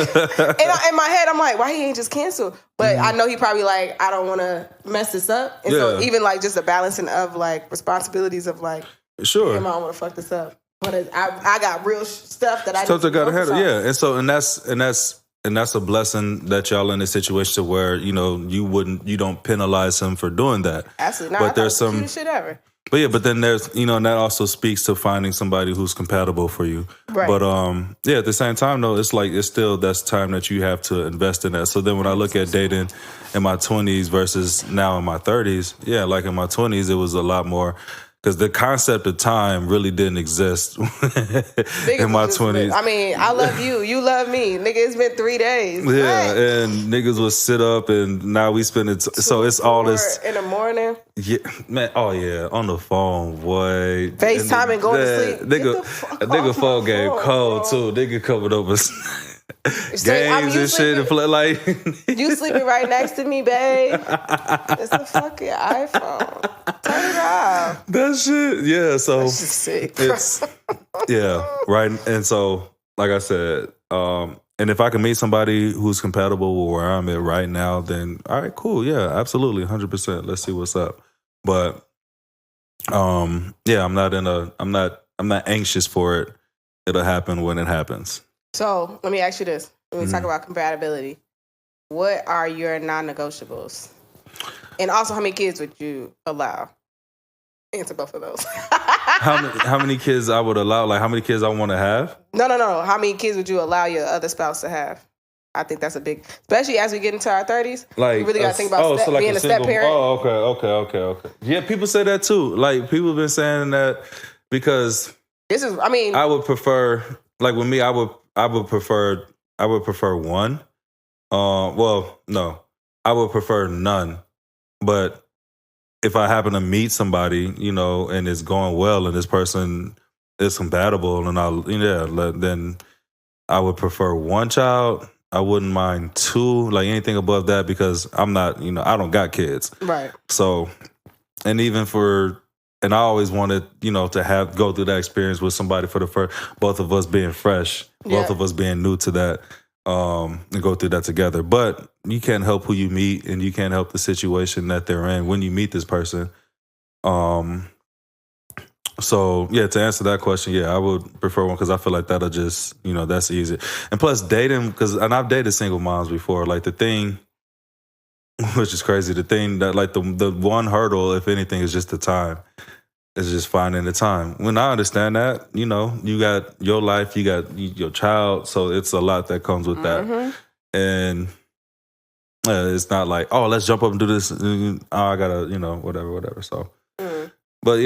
Speaker 1: in my head, I'm like, why he ain't just cancel? But I know he probably like, I don't want to mess this up. And so even like just the balancing of like responsibilities of like,
Speaker 2: sure,
Speaker 1: I don't want to fuck this up. But I got real stuff that I
Speaker 2: got to handle. Yeah, and so and that's a blessing that y'all in a situation where you don't penalize him for doing that.
Speaker 1: Absolutely,
Speaker 2: but there's some
Speaker 1: cutest shit ever.
Speaker 2: But yeah, but then there's and that also speaks to finding somebody who's compatible for you. Right. But at the same time though, it's like it's still that's time that you have to invest in that. So then when I look at dating in my 20s versus now in my 30s, like in my 20s it was a lot more. Because the concept of time really didn't exist in my 20s.
Speaker 1: I mean, I love you. You love me. Nigga, it's been 3 days.
Speaker 2: Yeah, right. And niggas would sit up and now we spend it. So it's all this.
Speaker 1: In the morning.
Speaker 2: Yeah, man. Oh, yeah. On the phone, boy.
Speaker 1: FaceTime and going to sleep.
Speaker 2: Nigga phone game cold, too. Nigga coming over. Games and shit and play like
Speaker 1: you sleeping right next to me, babe. It's a fucking iPhone. Turn it off.
Speaker 2: That shit, yeah. So
Speaker 1: that's just sick.
Speaker 2: It's right. And so, like I said, and if I can meet somebody who's compatible with where I'm at right now, then all right, cool, yeah, absolutely, 100%. Let's see what's up. But I'm not anxious for it. It'll happen when it happens.
Speaker 1: So let me ask you this. When we talk about compatibility, what are your non-negotiables? And also, how many kids would you allow? Answer both of those.
Speaker 2: how many kids I would allow? Like, how many kids I want to have?
Speaker 1: No. How many kids would you allow your other spouse to have? I think that's a big, especially as we get into our 30s. Like, you really got to think about being a step parent.
Speaker 2: Oh, okay. Yeah, people say that too. Like, people have been saying that because I would prefer, like with me, I would prefer one. No, I would prefer none. But if I happen to meet somebody, and it's going well, and this person is compatible, and then I would prefer one child. I wouldn't mind two, like anything above that, because I'm not, I don't got kids.
Speaker 1: Right.
Speaker 2: So, and I always wanted, to go through that experience with somebody for the first, both of us being fresh, both of us being new to that, and go through that together. But you can't help who you meet, and you can't help the situation that they're in when you meet this person. So, to answer that question, I would prefer one because I feel like that'll just, that's easy. And plus dating, and I've dated single moms before, like the thing, which is crazy, the thing that like the one hurdle, if anything, is just the time. It's just finding the time. When I understand that, you got your life, you got your child, so it's a lot that comes with that. And it's not like, oh, let's jump up and do this. Oh, I gotta, whatever. So, but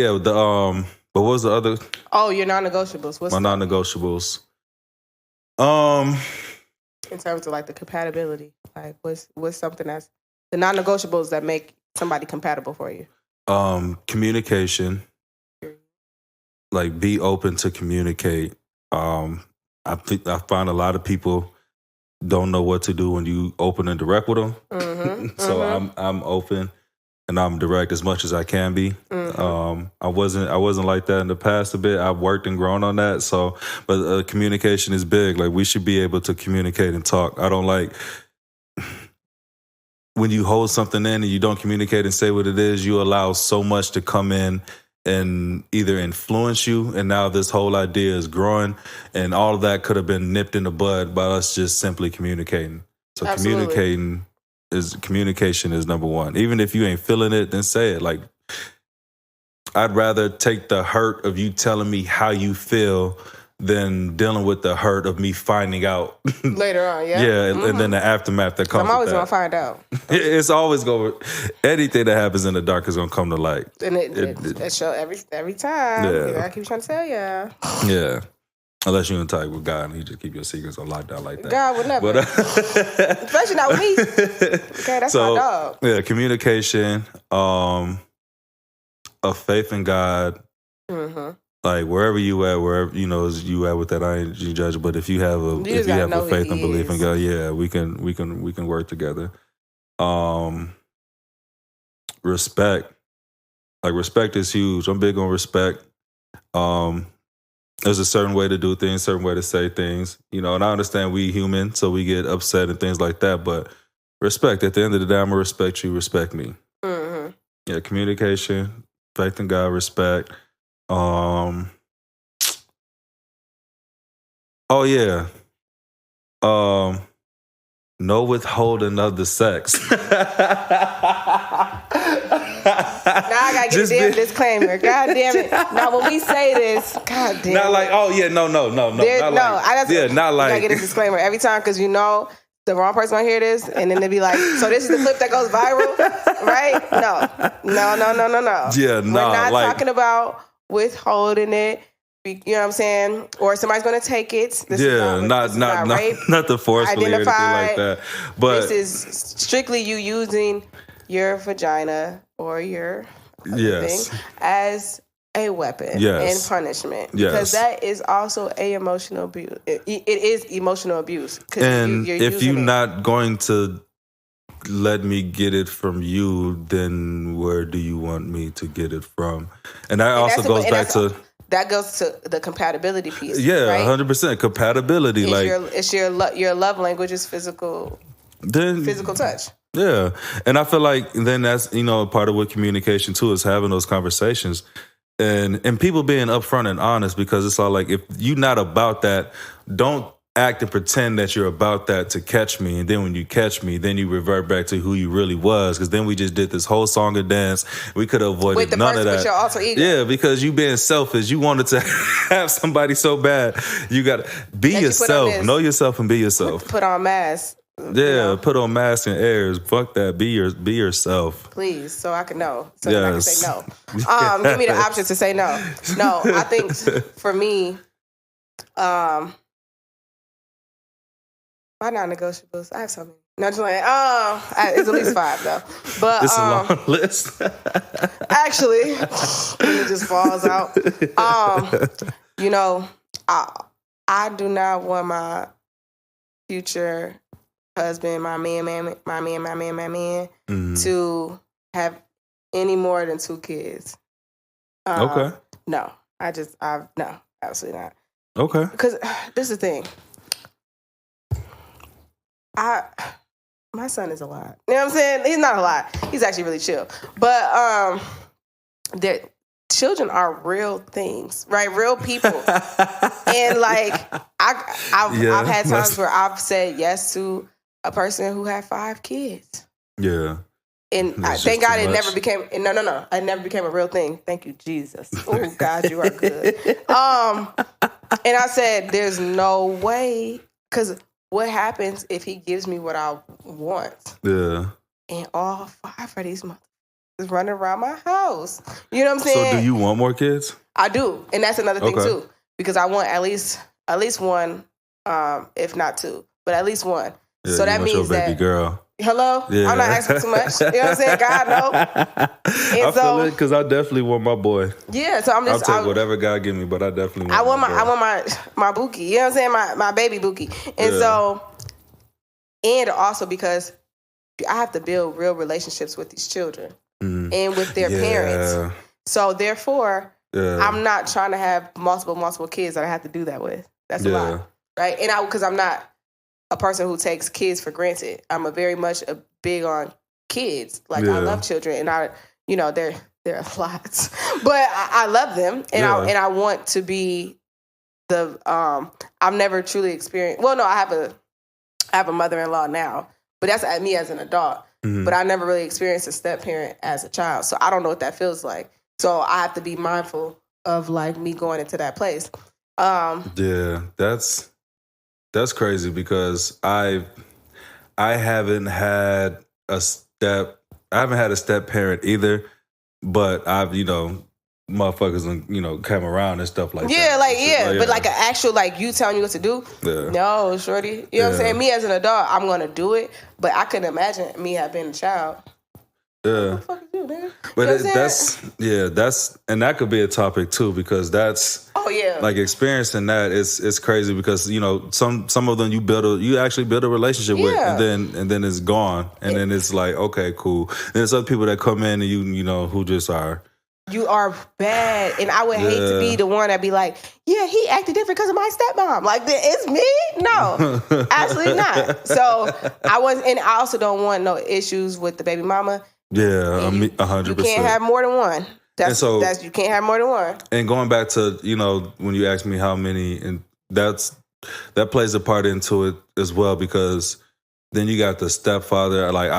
Speaker 2: but what was the other?
Speaker 1: Oh, your non-negotiables. What's
Speaker 2: my non-negotiables?
Speaker 1: In terms of like the compatibility, like what's something that's the non-negotiables that make somebody compatible for you?
Speaker 2: Communication. Like, be open to communicate. I find a lot of people don't know what to do when you open and direct with them. So I'm open and I'm direct as much as I can be. I wasn't like that in the past a bit. I've worked and grown on that. So, but communication is big. Like, we should be able to communicate and talk. I don't like when you hold something in and you don't communicate and say what it is, you allow so much to come in and either influence you, and now this whole idea is growing, and all of that could have been nipped in the bud by us just simply communicating. So
Speaker 1: Absolutely.
Speaker 2: communication is number one. Even if you ain't feeling it, then say it. Like, I'd rather take the hurt of you telling me how you feel than dealing with the hurt of me finding out
Speaker 1: Later on, yeah.
Speaker 2: Yeah, and then the aftermath that comes.
Speaker 1: I'm always
Speaker 2: with that.
Speaker 1: gonna find out.
Speaker 2: It's always going. Anything that happens in the dark is gonna come to light.
Speaker 1: And it show every time.
Speaker 2: Yeah.
Speaker 1: I keep trying to tell ya.
Speaker 2: Yeah, unless you're in touch with God and He just keep your secrets on lockdown like that.
Speaker 1: God would never,
Speaker 2: But,
Speaker 1: especially not with me. Okay, that's my dog.
Speaker 2: Yeah, communication, a faith in God.
Speaker 1: Mm-hmm.
Speaker 2: Like wherever you at, wherever you at with that, I ain't you judge. But if you have a faith and belief in God, yeah, we can work together. Respect, like respect is huge. I'm big on respect. There's a certain way to do things, certain way to say things, and I understand we human, so we get upset and things like that. But respect. At the end of the day, I'm gonna respect you. Respect me.
Speaker 1: Mm-hmm.
Speaker 2: Yeah, communication, faith in God, respect. Oh yeah. No withholding of the sex.
Speaker 1: Now I gotta get a damn disclaimer. God damn it. Now when we say this, God damn
Speaker 2: Not like, oh yeah, no.
Speaker 1: Not like, I get a disclaimer every time because the wrong person gonna hear this and then they be like, so this is the clip that goes viral, right? No.
Speaker 2: Yeah, no.
Speaker 1: We're not talking about withholding it. You know what I'm saying? Or somebody's going to take it. This is not rape.
Speaker 2: Not the forcefully or anything like that. But
Speaker 1: this is strictly you using your vagina or your thing as a weapon and punishment. Because that is also emotional abuse. It is emotional abuse.
Speaker 2: And if you're not going to let me get it from you, then where do you want me to get it from? And that also goes back to...
Speaker 1: That goes to the compatibility piece.
Speaker 2: Yeah,
Speaker 1: right?
Speaker 2: 100% compatibility.
Speaker 1: Your love language is physical touch.
Speaker 2: Yeah, and I feel like then that's part of what communication too is having those conversations, and people being upfront and honest, because it's all like if you're not about that, don't act and pretend that you're about that to catch me, and then when you catch me, then you revert back to who you really was, because then we just did this whole song and dance. We could have avoided none of that.
Speaker 1: With your alter ego.
Speaker 2: Yeah, because you being selfish, you wanted to have somebody so bad. You got to be yourself, know yourself, and be yourself.
Speaker 1: Put on masks.
Speaker 2: Yeah, put on masks and airs. Fuck that. Be yourself.
Speaker 1: Please, so I can know. So that I can say no. Give me the option to say no. No, I think for me, my non-negotiables, I have so many. No, just like, it's at least 5 though. But
Speaker 2: it's a long list.
Speaker 1: Actually, when it just falls out. I do not want my future husband, my man, to have any more than 2 kids.
Speaker 2: Okay.
Speaker 1: No, no, absolutely not.
Speaker 2: Okay.
Speaker 1: Because this is the thing. My son is a lot. You know what I'm saying? He's not a lot. He's actually really chill. But children are real things, right? Real people. And like I've had times where I've said yes to a person who had 5 kids.
Speaker 2: Yeah.
Speaker 1: And thank God it never became no. It never became a real thing. Thank you, Jesus. Oh God, you are good. And I said, there's no way, because what happens if he gives me what I want?
Speaker 2: Yeah. And
Speaker 1: all 5 of these motherfuckers running around my house. You know what I'm saying?
Speaker 2: So do you want more kids?
Speaker 1: I do. And that's another thing too. Because I want at least one, if not 2. But at least one.
Speaker 2: Yeah,
Speaker 1: so that means
Speaker 2: baby
Speaker 1: that
Speaker 2: girl.
Speaker 1: Hello? Yeah. I'm not asking too much. You know what I'm saying? God, no.
Speaker 2: I feel it, because I definitely want my boy.
Speaker 1: Yeah, so I'll
Speaker 2: take whatever God give me, but I definitely want
Speaker 1: I want my Buki. You know what I'm saying? My baby Buki. And so, and also because I have to build real relationships with these children and with their parents. So therefore, I'm not trying to have multiple kids that I have to do that with. That's a lot. Right? And because I'm not a person who takes kids for granted. I'm very much big on kids. Like I love children, and they're a lot, but I love them, and I want to be the. I've never truly experienced. Well, no, I have a mother-in-law now, but that's me as an adult. Mm-hmm. But I never really experienced a step parent as a child, so I don't know what that feels like. So I have to be mindful of like me going into that place.
Speaker 2: Yeah, that's crazy because I haven't had a step parent either, but I've motherfuckers came around and stuff like that.
Speaker 1: But like an actual like you telling you what to do. Yeah. No, shorty. You know what I'm saying? Me as an adult, I'm gonna do it, but I couldn't imagine me having a child.
Speaker 2: Yeah.
Speaker 1: What the fuck you do, nigga?
Speaker 2: But that's and that could be a topic too, because that's like experiencing that is crazy because some of them you actually build a relationship with, and then it's gone, and then it's like, okay, cool. And there's other people that come in and who just are.
Speaker 1: You are bad, and I would hate to be the one that be like, yeah, he acted different because of my stepmom. Like, it's me? No, absolutely not. So I also don't want no issues with the baby mama.
Speaker 2: Yeah, 100%.
Speaker 1: You can't have more than one. You can't have more than one.
Speaker 2: And going back to when you asked me how many, and that plays a part into it as well, because then you got the stepfather. Like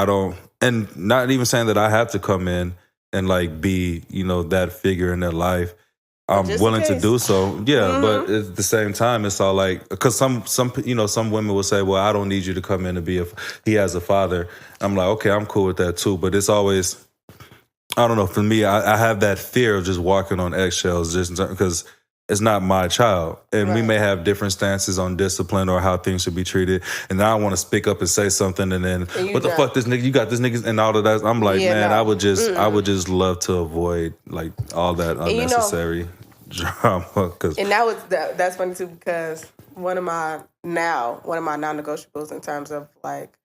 Speaker 2: and not even saying that I have to come in and like be that figure in their life. I'm willing to do so. Yeah, but at the same time, it's all like, because some women will say, well, I don't need you to come in and he has a father. I'm like, okay, I'm cool with that too. But it's always, I don't know, for me, I have that fear of just walking on eggshells just because it's not my child. And we may have different stances on discipline or how things should be treated. And now I want to speak up and say something, and then, what the fuck, this nigga, you got this nigga, and all of that. I'm like, I would just love to avoid like all that unnecessary drama.
Speaker 1: And that's funny too, because one of my non-negotiables in terms of like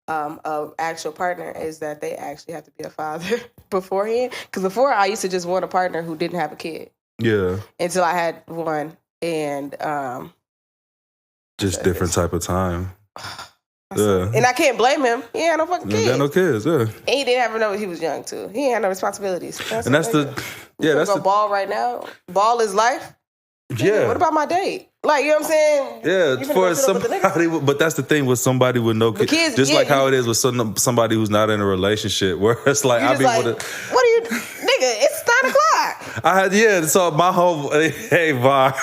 Speaker 1: actual partner is that they actually have to be a father beforehand. Because before, I used to just want a partner who didn't have a kid.
Speaker 2: Yeah.
Speaker 1: Until I had one, and
Speaker 2: just different type of time.
Speaker 1: And I can't blame him. He had no fucking kids.
Speaker 2: He had no kids. Yeah. And
Speaker 1: he didn't ever know he was young too. He had no responsibilities.
Speaker 2: And that's the
Speaker 1: ball right now. Ball is life.
Speaker 2: Yeah.
Speaker 1: What about my date? Like, you know what I'm saying?
Speaker 2: Yeah, for somebody, but that's the thing with somebody with no kids. Just like how it is with somebody who's not in a relationship, where it's like,
Speaker 1: what are you, nigga? It's 9:00.
Speaker 2: So my whole, hey, VAR.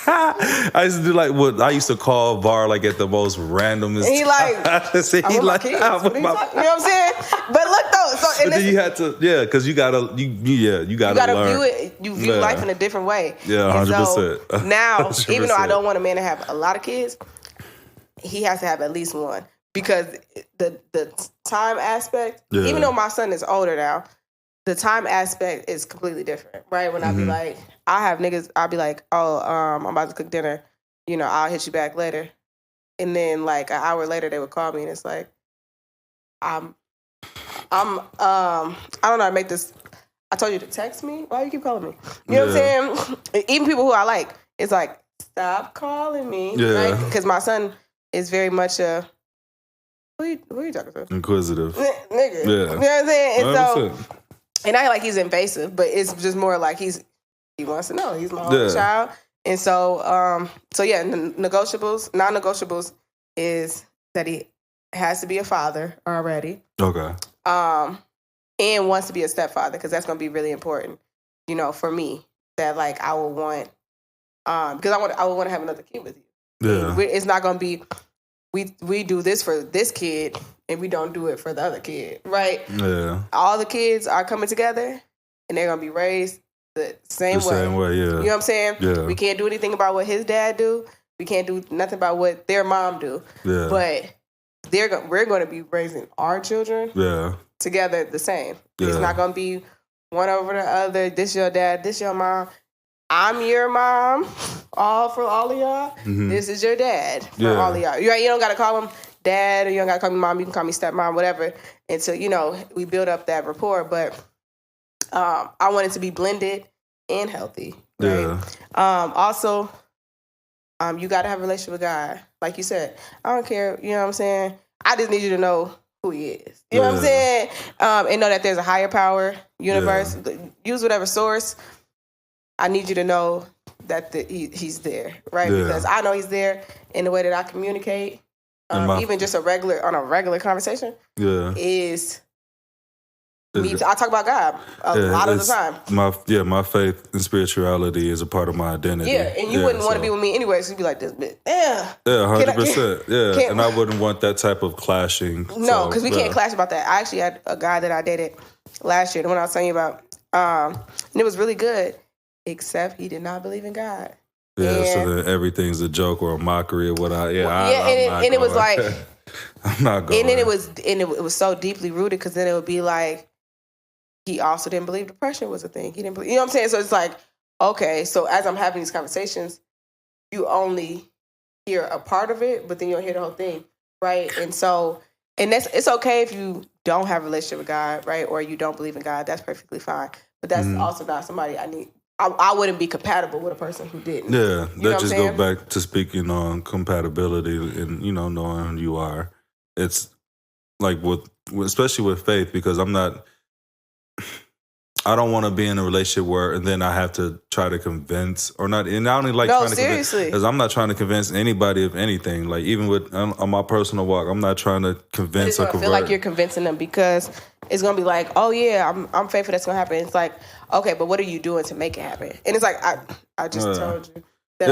Speaker 2: I used to do like what I used to call VAR like at the most randomest.
Speaker 1: And he like, you know what I'm saying? But look though,
Speaker 2: and then you had to, because you gotta learn.
Speaker 1: View it. You view life in a different way.
Speaker 2: Yeah, 100%.
Speaker 1: So now, 100%. Even though I don't want a man to have a lot of kids, he has to have at least one, because the time aspect. Yeah. Even though my son is older now, the time aspect is completely different, right? When I be like, I have niggas, I'll be like, oh, I'm about to cook dinner. I'll hit you back later. And then like an hour later, they would call me and it's like, I don't know, I make this, I told you to text me. Why you keep calling me? You know what I'm saying? Even people who I like, it's like, stop calling me. Yeah. Right? Because my son is very much who are you talking to?
Speaker 2: Inquisitive.
Speaker 1: Nigga. Yeah. You know what I'm saying? And 100%. And not like he's invasive, but it's just more like he wants to know. He's my own child. And so, non-negotiables is that he has to be a father already.
Speaker 2: Okay.
Speaker 1: And wants to be a stepfather, because that's going to be really important, for me, that like I will want, because I would want to have another kid with you.
Speaker 2: Yeah.
Speaker 1: It's not going to be, we do this for this kid and we don't do it for the other kid, right?
Speaker 2: Yeah.
Speaker 1: All the kids are coming together and they're going to be raised the same way.
Speaker 2: Same way, yeah.
Speaker 1: You know what I'm saying? Yeah. We can't do anything about what his dad do. We can't do nothing about what their mom do.
Speaker 2: Yeah.
Speaker 1: But we're going to be raising our children together the same. Yeah. It's not going to be one over the other. This your dad, this your mom. I'm your mom, for all of y'all. Mm-hmm. This is your dad for all of y'all. You don't got to call him dad, or you don't got to call me mom. You can call me stepmom, whatever. And so, we build up that rapport. But I want it to be blended and healthy. Right? Yeah. Also, you got to have a relationship with God. Like you said, I don't care. You know what I'm saying? I just need you to know who he is. You know what I'm saying? And know that there's a higher power, universe. Use whatever source. I need you to know that he's there, right?
Speaker 2: Yeah.
Speaker 1: Because I know he's there in the way that I communicate. Even just on a regular conversation.
Speaker 2: Yeah.
Speaker 1: Is me. I talk about God a lot of the time.
Speaker 2: My faith and spirituality is a part of my identity.
Speaker 1: Yeah, and you wouldn't want to be with me anyway, so you'd be like this bitch. Yeah.
Speaker 2: Yeah, 100%. Yeah, and I wouldn't want that type of clashing.
Speaker 1: No, because we can't clash about that. I actually had a guy that I dated last year, the one I was telling you about, and it was really good, except he did not believe in God.
Speaker 2: Yeah, so then everything's a joke or a mockery or what
Speaker 1: it was like
Speaker 2: I'm not going.
Speaker 1: And then it was so deeply rooted because then it would be like he also didn't believe depression was a thing. He didn't believe, you know what I'm saying? So it's like, okay, so as I'm having these conversations, you only hear a part of it, but then you'll hear the whole thing, right? And so, it's okay if you don't have a relationship with God, right? Or you don't believe in God. That's perfectly fine. But that's also not somebody I wouldn't be compatible with a person who didn't.
Speaker 2: Yeah, that just go back to speaking on compatibility and, knowing who you are. It's like especially with faith, because I don't want to be in a relationship where, and then I have to try to convince or not. And I only like trying to convince, because I'm not trying to convince anybody of anything. Like even with on my personal walk, I'm not trying to convince or convert. I feel like
Speaker 1: you're convincing them because it's gonna be like, oh yeah, I'm faithful. That's gonna happen. It's like, okay, but what are you doing to make it happen? And it's like I just told you that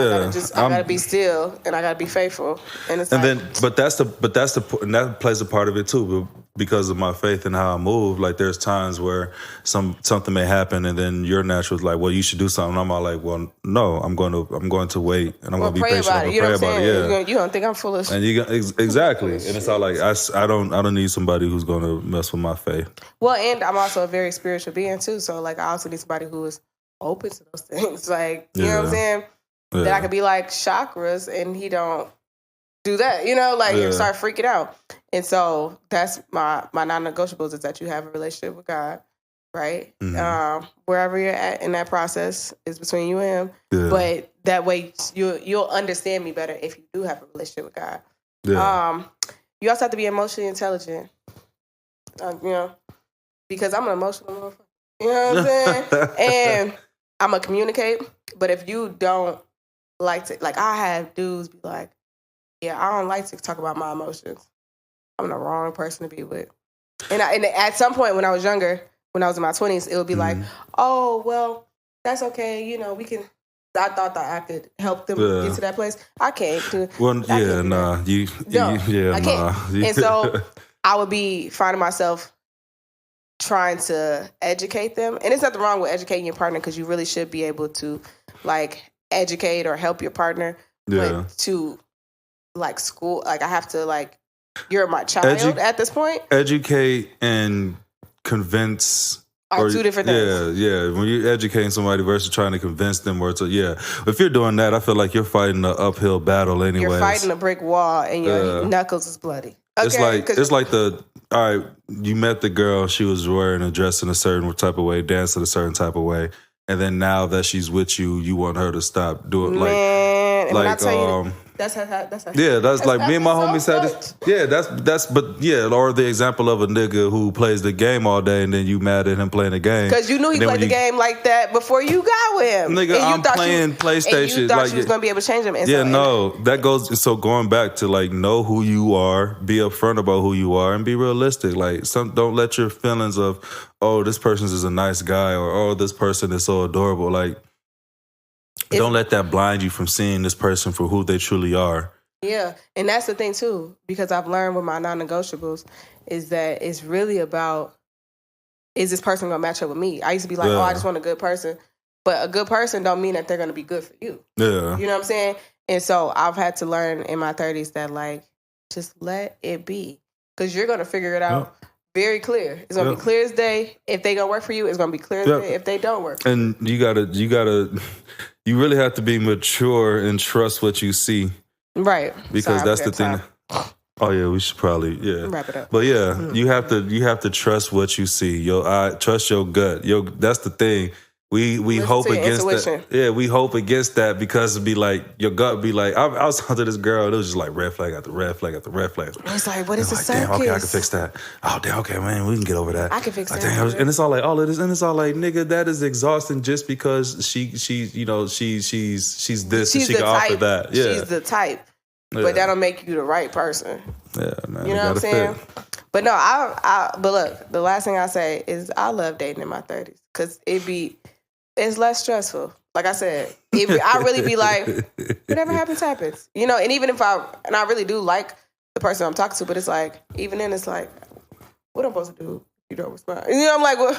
Speaker 1: I gotta be still and I gotta be faithful. And it's
Speaker 2: but that plays a part of it too. Because of my faith and how I move, like there's times where something may happen, and then your natural is like, well, you should do something. I'm all like, well, no, I'm going to wait, and I'm going to be patient. I'm going to pray about it. Yeah,
Speaker 1: you don't think I'm foolish.
Speaker 2: And exactly, and it's all like I don't need somebody who's going to mess with my faith.
Speaker 1: Well, and I'm also a very spiritual being too, so like I also need somebody who is open to those things. Like you know what I'm saying? Yeah. That I could be like chakras, and he don't do that, you start freaking out. And so that's my non-negotiables is that you have a relationship with God, right? Mm-hmm. Wherever you're at in that process is between you and him. Yeah. But that way you'll understand me better if you do have a relationship with God. Yeah. You also have to be emotionally intelligent, because I'm an emotional motherfucker. You know what I'm saying? And I'm going to communicate. But if you don't like to, like I have dudes be like, yeah, I don't like to talk about my emotions. I'm the wrong person to be with. And at some point when I was younger, when I was in my 20s, it would be like, oh, well, that's okay. We can. I thought that I could help them get to that place. I can't. I can't. And so I would be finding myself trying to educate them. And there's nothing wrong with educating your partner because you really should be able to like educate or help your partner. Yeah. But to like school, like I have to like, you're my child at this point.
Speaker 2: Educate and convince
Speaker 1: are two different things.
Speaker 2: Yeah. When you're educating somebody versus trying to convince them, if you're doing that, I feel like you're fighting an uphill battle anyway.
Speaker 1: You're fighting a brick wall and your knuckles is bloody. Okay,
Speaker 2: it's like all right, you met the girl, she was wearing a dress in a certain type of way, dancing a certain type of way, and then now that she's with you, you want her to stop doing that's like me and my homie said this. Yeah, or the example of a nigga who plays the game all day and then you mad at him playing the game.
Speaker 1: Because you knew he played the game like that before you got with him.
Speaker 2: Nigga, I'm playing PlayStation.
Speaker 1: And you thought you was going to be able to change him.
Speaker 2: That goes, so going back to like know who you are, be upfront about who you are, and be realistic. Like don't let your feelings of, oh, this person is a nice guy, or oh, this person is so adorable, like, don't let that blind you from seeing this person for who they truly are.
Speaker 1: Yeah, and that's the thing too, because I've learned with my non-negotiables is that it's really about, is this person going to match up with me? I used to be like, I just want a good person. But a good person don't mean that they're going to be good for you. Yeah. You know what I'm saying? And so I've had to learn in my 30s that like, just let it be. Because you're going to figure it out very clear. It's going to be clear as day. If they going to work for you, it's going to be clear as day if they don't work.
Speaker 2: And you you really have to be mature and trust what you see.
Speaker 1: Right.
Speaker 2: Because that's the thing. Oh yeah, we should probably
Speaker 1: wrap it up.
Speaker 2: But you have to trust what you see. Trust your gut. That's the thing. we hope against that. Yeah, we hope against that because it'd be like your gut be like. I was talking to this girl. It was just like red flag after red flag after red flag.
Speaker 1: It's like, what is the circus?
Speaker 2: Damn, okay, I can fix that. Oh, damn, okay, man, we can get over that.
Speaker 1: I can fix that.
Speaker 2: Damn, and it's all like all of this, and it's all like, nigga, that is exhausting just because she's this and she can offer that. Yeah,
Speaker 1: she's the type, but that'll make you the right person.
Speaker 2: Yeah, man.
Speaker 1: You know what I'm saying? But no, but look, the last thing I say is I love dating in my 30s because it's less stressful. Like I said, I really be like, whatever happens, happens. You know, and even if I really do like the person I'm talking to, but it's like, even then it's like, what am I supposed to do if you don't respond? You know, I'm like, well,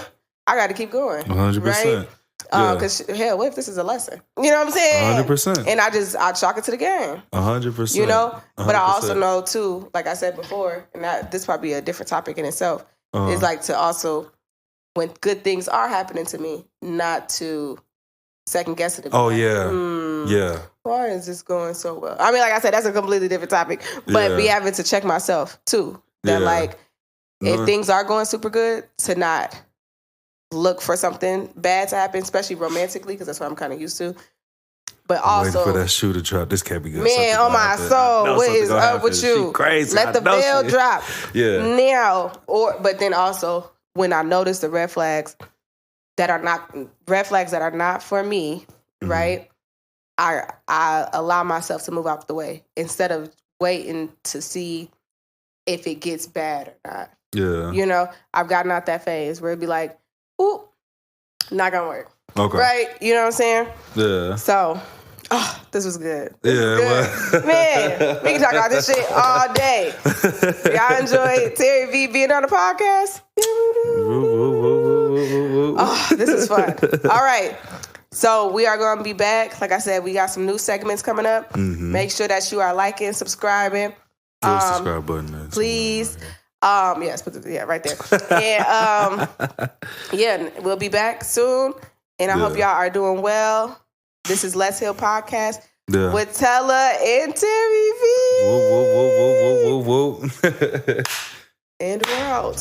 Speaker 1: I got to keep going.
Speaker 2: 100%.
Speaker 1: Right? Because, hell, what if this is a lesson? You know what I'm saying?
Speaker 2: 100%.
Speaker 1: And I chalk it to the game.
Speaker 2: 100%.
Speaker 1: You know?
Speaker 2: 100%.
Speaker 1: But I also know, too, like I said before, and this probably a different topic in itself, is like to also, when good things are happening to me, not to second guess it.
Speaker 2: Oh, yeah. Yeah.
Speaker 1: Why is this going so well? I mean, like I said, that's a completely different topic. But be having to check myself, too. That, like, if things are going super good, to not look for something bad to happen, especially romantically, because that's what I'm kind of used to. But also,
Speaker 2: waiting for that shoe to drop. This can't be good.
Speaker 1: Man, oh my soul, what is up with you?
Speaker 2: She crazy.
Speaker 1: Let the veil drop.
Speaker 2: Yeah.
Speaker 1: Now, but then also when I notice the red flags that are not for me, right? I allow myself to move out the way instead of waiting to see if it gets bad or not.
Speaker 2: Yeah.
Speaker 1: You know, I've gotten out that phase where it'd be like, ooh, not gonna work.
Speaker 2: Okay.
Speaker 1: Right? You know what I'm saying?
Speaker 2: Yeah.
Speaker 1: So, this was good. Man, we can talk about this shit all day. Y'all enjoyed Terry V being on the podcast? This is fun. All right. So we are going to be back. Like I said, we got some new segments coming up. Mm-hmm. Make sure that you are liking, subscribing.
Speaker 2: The subscribe button. There,
Speaker 1: please. Yes, right there. And we'll be back soon. And I hope y'all are doing well. This is Let's Heal Podcast with Tella and Terry V.
Speaker 2: Whoa.
Speaker 1: And we're out.